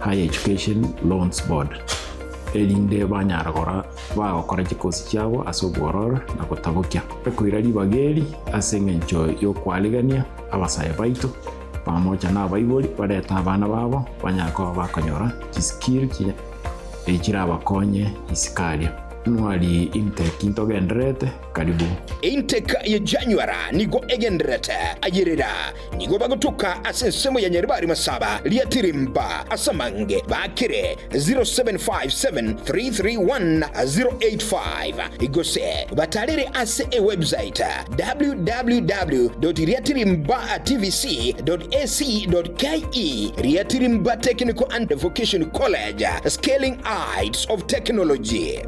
Higher Education Loans Board. Elinde banyaragora bagokora kikosi cyabo asobworora na kutabukya kwirari bageri asengenjo yo kwaligania abasaye baito pamoja na abayiboli bareta abana babo banyako bakonyora kiskiri ekira abakonye isikalia nwali intake intogendrete karibu intake ya January nigo egendrete ayirira nigo bagutuka asensemo ya Nyaribari Masaba Getembe asamange bakire 0757331085 igose batalire ase e website www.getembetvc.ac.ke. Getembe Technical and Vocational College, scaling heights of technology.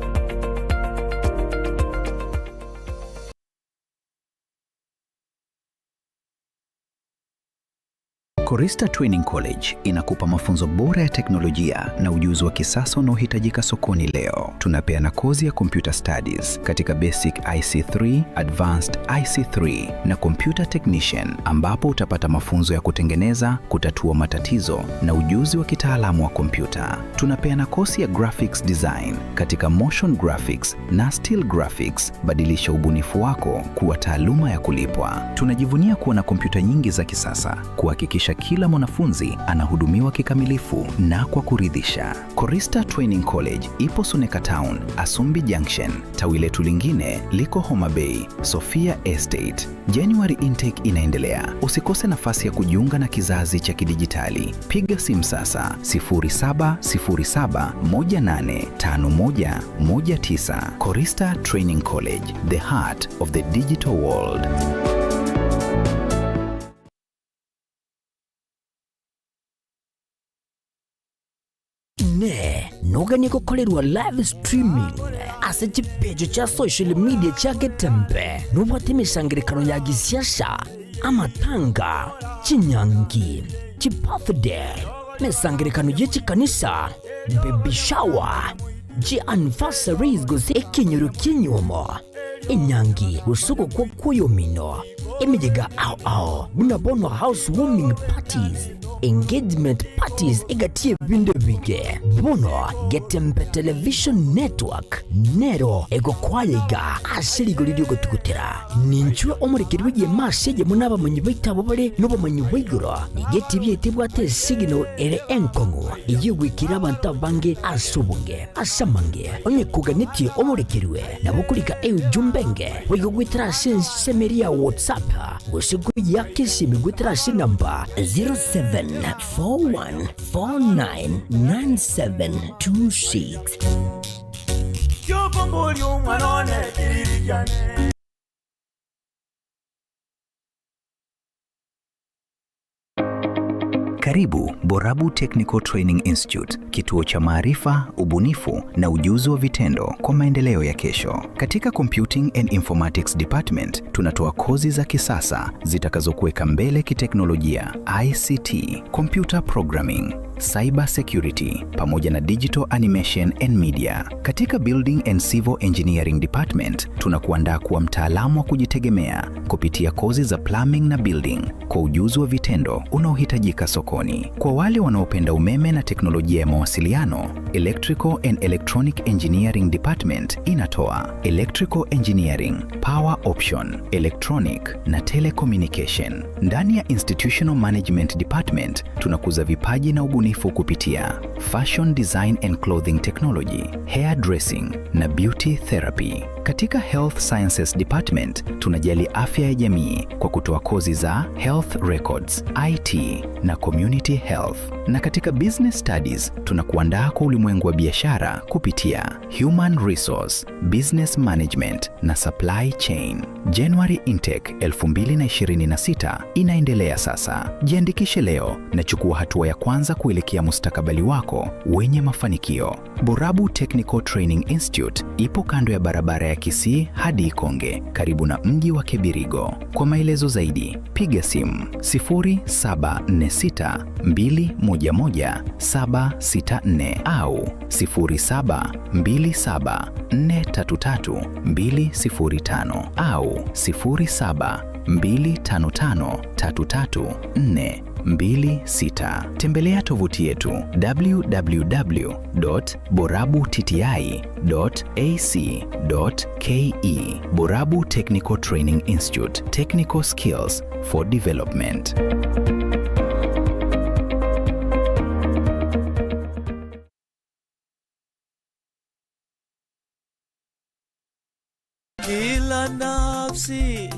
Korista Training College inakupa mafunzo bora ya teknolojia na ujuzi wa kisasa unaohitajika sokoni leo. Tunapeana kozi ya Computer Studies katika Basic IC3, Advanced IC3 na Computer Technician, ambapo utapata mafunzo ya kutengeneza, kutatua matatizo na ujuzi wa kitaalamu wa kompyuta. Tunapeana kozi ya Graphics Design katika Motion Graphics na Still Graphics. Badilisha ubunifu wako kuwa taaluma ya kulipwa. Tunajivunia kuwa na kompyuta nyingi za kisasa kuhakikisha kila mwanafunzi anahudumiwa kikamilifu na kwa kuridhisha. Korista Training College ipo Suneka Town, Asumbi Junction. Tawi letu lingine liko Homa Bay, Sophia Estate. January intake inaendelea. Usikose nafasi ya kujiunga na kizazi cha kidijitali. Piga simu sasa 0707185119. Korista Training College, the heart of the digital world. Ne noganye gukorerwa live streaming ase chipejo cha social media cha Getembe nubwate imishangirikano ya gisiasha amatanga chinyangi chibirthday mesangirikano yechikanisa baby shower anniversaries gose ekinyoro kinyumo inyangi usuko kwa kuyomino imijega ao bunabonwa housewarming parties, engagement parties igatie binde bige bono Getembe Television Network nero ego kwaiga ashirigo lidio gotugutera ninchwe omurikirwe ye masege munaba manyi baitabo bare no bamanyi baigoro igetibye tibwate signal ere enkongo igwikira abantu bange asubunge asamange onye kuganitie omurikirwe nabukurika jumbenge wigwitira semeria WhatsApp usiku ya Kisii migwitira namba 0741499726. Karibu Borabu Technical Training Institute, kituo cha maarifa, ubunifu na ujuzi wa vitendo kwa maendeleo ya kesho. Katika Computing and Informatics Department, tunatoa kozi za kisasa zitakazokuweka mbele kiteknolojia, ICT, Computer Programming, cyber security pamoja na digital animation and media. Katika Building and Civil Engineering Department tunakuandaa kuwa mtaalamu wa kujitegemea kupitia kozi za plumbing na building kwa ujuzi wa vitendo unaohitajika sokoni. Kwa wale wanaopenda umeme na teknolojia ya mawasiliano, Electrical and Electronic Engineering Department inatoa Electrical Engineering, Power Option, Electronic na Telecommunication. Ndani ya Institutional Management Department tunakuza vipaji na ubunifu kupitia Fashion Design and Clothing Technology, Hair Dressing na Beauty Therapy. Katika Health Sciences Department tunajali afya ya jamii kwa kutoa kozi za Health Records, IT na Community Health. Na katika Business Studies tunakuandaa kwa ulimwengu wa biashara kupitia Human Resource, Business Management na Supply Chain. January Intake 2026 inaendelea sasa. Jiandikishe leo na chukua hatua ya kwanza kuelekea mustakabali wako wenye mafanikio. Borabu Technical Training Institute ipo kando ya barabara ya Kisii hadi Ikonge, karibu na mji wa Kibirigo. Kwa maelezo zaidi, piga simu 0746211764 au 0727433205 au 0725533426. Tembelea tovuti yetu www.borabutiti.ac.ke. Borabu Technical Training Institute, Technical Skills for Development. Kila nafsi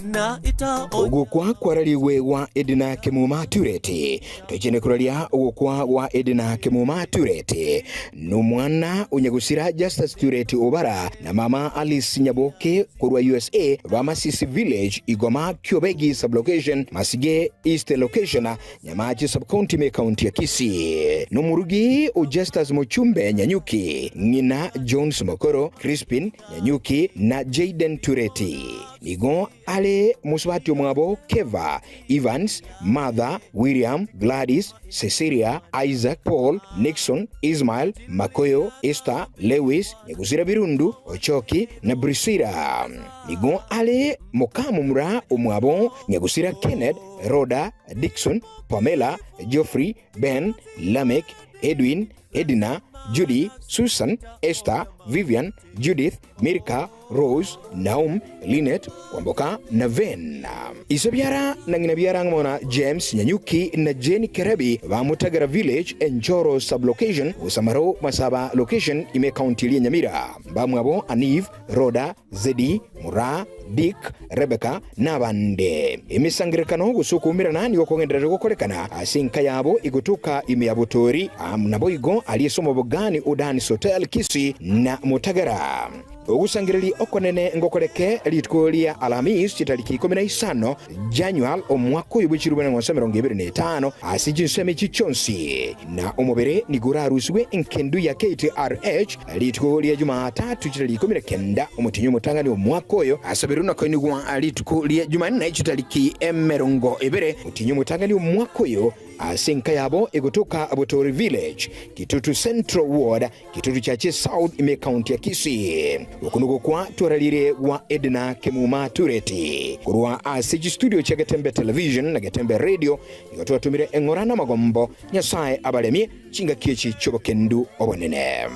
na ita ugukwa kwarariwe wa Edna Kimuma Tureti twechene kuraria ugukwa wa Edna Kimuma Tureti numwana unyagusira Justice Tureti Obara na mama Alice Nyaboke kurwa USA wa Masisi Village Igoma Kyobegi sublocation Masige East location Nyamaji subcounty me county ya Kisii numurugi u Justice Mochumbe Nyanyuki ngina Jones Mokoro Crispin Nyanyuki na Jaden Tureti nigo ale muswati mwabo Keva Evans Mother William Gladys Cecilia Isaac Paul Nixon Ismail Makoyo Esther Lewis Negusira Birundu Ochoki na Brisira nigo ale mokamu mura umwabo Negusira Kenneth Rhoda Dixon Pamela Geoffrey Ben Lamek Edwin Edna Judy Susan Esther Vivian Judith Mirka Rose Naum Lynette Kwamboka na Ven Isabiara na nginabiara ngona James Nyanyuki na Jenny Kerebi wa Mutagara Village Njoro sublocation Usamaro Masaba location ime county ya Nyamira bamwabo Aniv Roda Zedi Mura Dick Rebecca nabande emisangirikano gusukumira nani okongendera gukorekana asinka yabo igutuka imiyabutori naboigo aliyesomo bogani udani hotel Kisii na Mutagara ogusangiriri okonene ngokoreke litkolia Alhamis chitariki 15 January omwaka y'ubukirubana 2025 asijinseme chichonsi na omubere niguraruswe enkendu ya KTRH litkolia Jumatatu chitariki 19 omutinyo mutangani omwaka oyo asabiruna koinigwa litkolia Jumanne chitariki 20 mutinyo mutangani omwaka oyo asinka yabo egotoka Abotori Village Kitutu Central Ward Kitutu Chache South ime county ya Kisii ukunugo kwa tuaralire wa Edna Kimuma Tureti kurwa asiji studio cha Getembe Television na Getembe Radio yotoa tumire engorana magombo Nyasaye abalemie chinga kiechi chobokendu obonene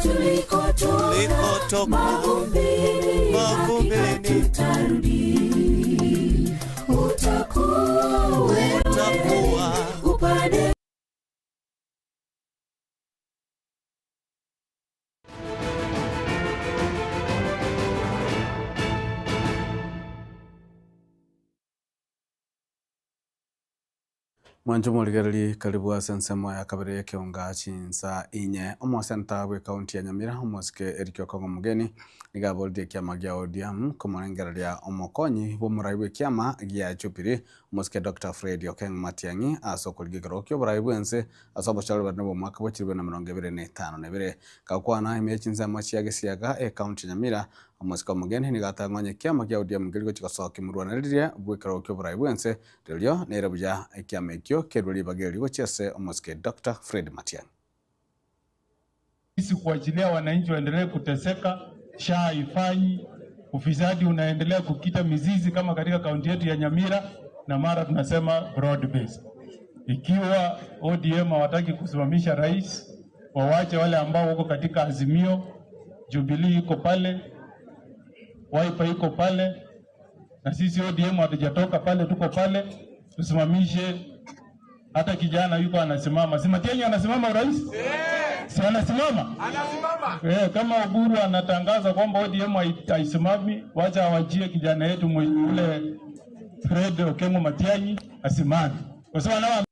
tulikotoka mavumbini tutarudi utakuwa upande Mwanjo muligereri karibu asensemo ya kabiri ya kionga chinsa inye omosenta we county ya Nyamira omosike erikyo kongo mugeni nigabolde kiama gya ODM komorengereria omokonyi bomuraiwe kiama gya chupiri omosike Dr. Fred Okeng Matiangi asokolgigero kyo buraiwe ense asabo chalo barne bo mwaka bwachirwe na 2025 nebere kakwana ime chinsa machi ya gisiaga e county Nyamira omusika mugeni ni gatangonye kiama kia ODM ngiriko chikasoka murwanariria bwekara okyo buraibwense delio nerebuja kiama ekyo keruli bageri gochese omusike Dr. Fred Matiang'i. Sisi kuachilia wananchi waendelee kuteseka, SHA haifanyi, ufisadi unaendelea kukita mizizi kama katika kaunti yetu ya Nyamira, na mara tunasema broad based. Ikiwa ODM hawataki kusimamisha rais, wawache wale ambao wako katika Azimio, Jubilee iko pale, Wiper iko pale, na sisi ODM hatujatoka pale, tuko pale, tusimamishe. Hata kijana yuko anasimama, si Matiang'i anasimama urais? Si anasimama? Anasimama. Kama Oburu anatangaza kwamba ODM haisimami, wacha awajie kijana yetu ule Fred Okengo Matiang'i asimame. Kwa sababu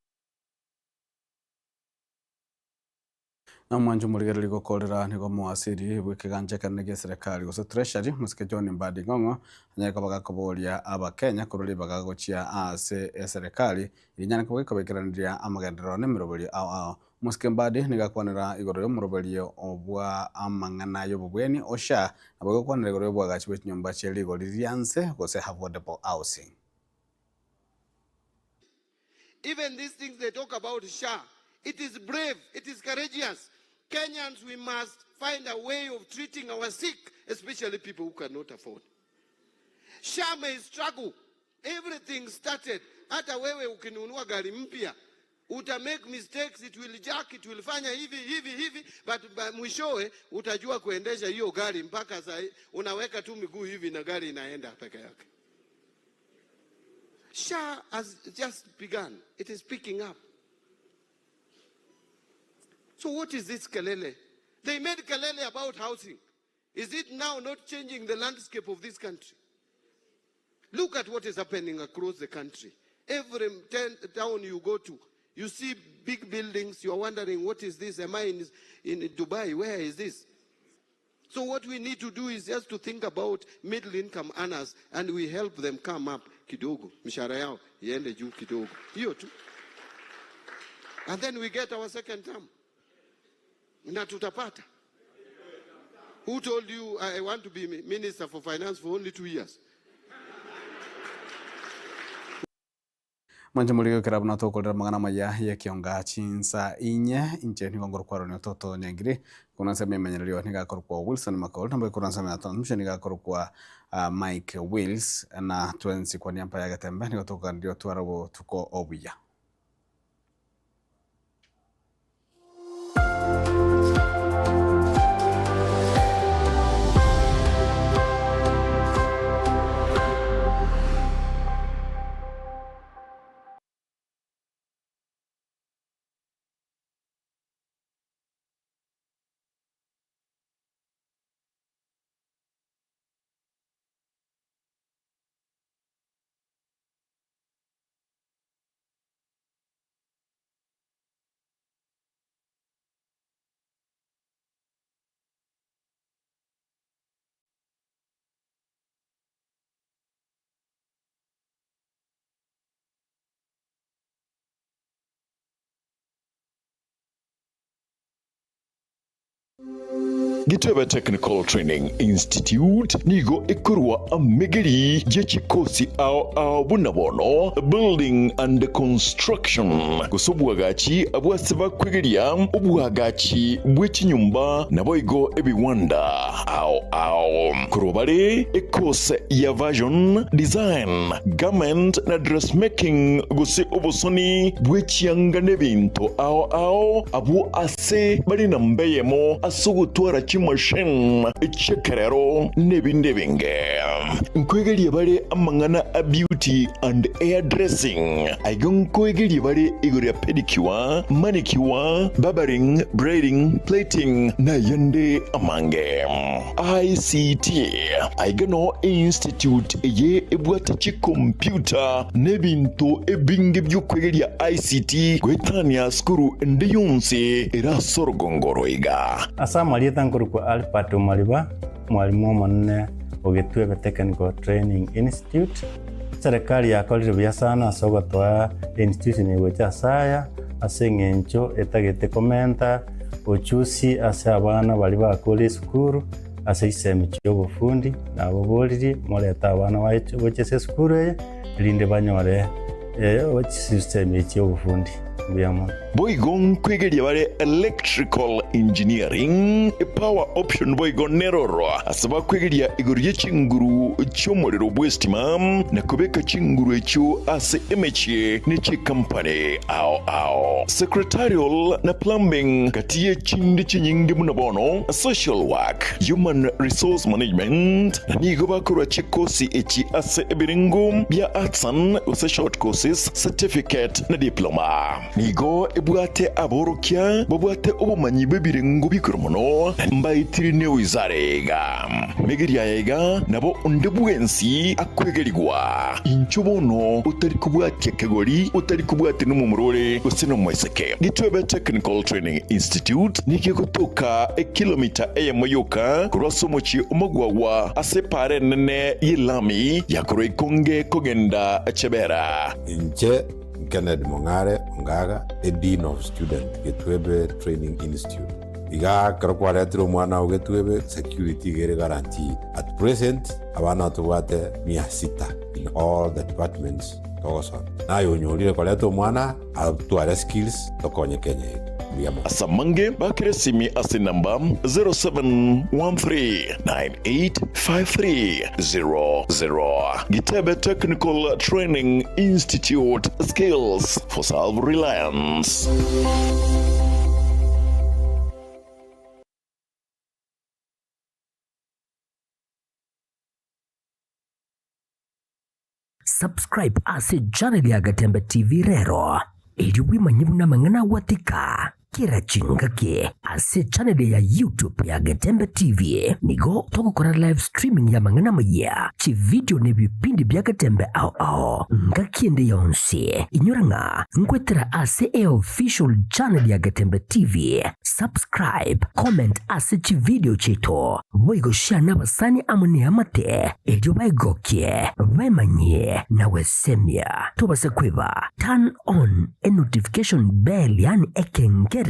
na mwanju murigeri gokorera nigo mwasiri bwikiganje kia serikali gose treasury musike John Mbadi Ng'ong'o anyeka bagakoboria abakenya kururi bagagochia ase ya serikali irinyana kubikabikiraniria amagendero ne mirobori ao musike Mbadi nigakwanira igoro yo murobori obwa amang'ana yo bubweni osha nabagakwanira igoro yo bwagachi bw'inyumba cheli goririanse gose affordable housing. Even these things they talk about SHA, it is brave, it is courageous. Kenyans, we must find a way of treating our sick, especially people who cannot afford. SHA may struggle. Everything started. Hata wewe ukinunua gari mpya, uta make mistakes, it will jack, it will fanya hivi, but mwishowe utajua kuendesha hiyo gari mpaka saa unaweka tu miguu hivi na gari inaenda peke yake. SHA has just begun. It is picking up. So what is this kelele? They made kelele about housing. Is it now not changing the landscape of this country? Look at what is happening across the country. Every town you go to, you see big buildings. You are wondering, what is this? Am I in Dubai? Where is this? So what we need to do is just to think about middle income earners, and we help them come up kidogo. Mishahara yao iende juu kidogo. Hiyo tu. And then we get our second term. Na tutapata. Who told you I want to be Minister for Finance for only 2 years? Manje muri kirabu na tokolera magana maya ya kionga chinsa inye inche ni ngongoro kwaro ni Ototo nyangiri kuna sema imenyelelewa ni gakoro kwa Wilson Makol tambe kuna sema atanusha ni gakoro kwa Mike Wills na twensi kwa niampa ya Getembe ni kutoka ndio tuarabo tuko obuya. Getembe Technical Training Institute nigo ikurwa amegeri jechikosi ao bunabono building and construction gusubwagachi abwasaba kwegeria ubwagachi bw'ikinyumba naboigo ebiwanda ao kurobare ekose ya version design garment na dressmaking gusi obusoni bw'ekiyanga n'ebintu ao abu ase bari nambeyemo asugutwara machine Egeikaro nebinde binge nkwegerie bare amangana a beauty and hair dressing aigon kwegeri bare igore pedicure manicure barbering braiding plating na yande amange ICT aigono institute ye ebwata chi computer nebintu ebinge by'okwegeria ICT gwetania skuru ndiyonse era sorogongoroiga asamali kwa Alpato Maliba mwalimu manne Getembe Technical Training Institute serikali yakolire bya sana sogotwa institution yegocha saya asengencho etagete komenta ochusi ase abana bali bakole school ase isemi cy'obufundi nabo boriri moreta abana bochese skuru rinde banyore system cy'obufundi biamo boigon kwegeria bare electrical engineering power option boigon neroro asaba kwegeria igurye chinguru cy'umuriro bwestima na kubeka chinguru echo ase emeche ni chi company ao secretarial na plumbing katiye chindi chinyingi munabono social work human resource management na nigo bakora chikosi echi ase ebiringo bya artsan use short courses certificate na diploma nigo ebwate aborokia babwate obumanyi bebirengo bikoromono mbayitiri ne wizarega megeria yega nabo ndebwensi akwegerigwa inchubono utari kubwate kegori utari kubwate numumurore usino mweseke Getembe Technical Training Institute niki kutoka kilomita moyoka kurosomochi umugwawa asepare nene yilami yakoro ikonge kogenda chebera inche Kennedy Mongare Ongaga, a Dean of Student, Getembe Training Institute. Iga karokwaretiro mwana Getembe security gere guaranteed. At present, abana tuwate 600 in all the departments togoson. Na yonyolire kwaletiro mwana atuare skills tokonye Kenya. Asamange bakiresimi ase namba 0713985300. Getembe Technical Training Institute, skills for self-reliance. Subscribe ase channel ya Getembe TV rero ili wimanyibu na mangana watika kira chingake ase channel ya YouTube ya Getembe TV nigo toko kora live streaming ya mangana maya chi video ne bipindi bya Getembe ao ngakiende yonse inyoranga ngwetera ase official channel ya Getembe TV. Subscribe, comment ase chi video chito boigo share na basani amune amate ejo baigokie bemanye na wesemia tobase kweba turn on a notification bell yani ekengere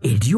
ejo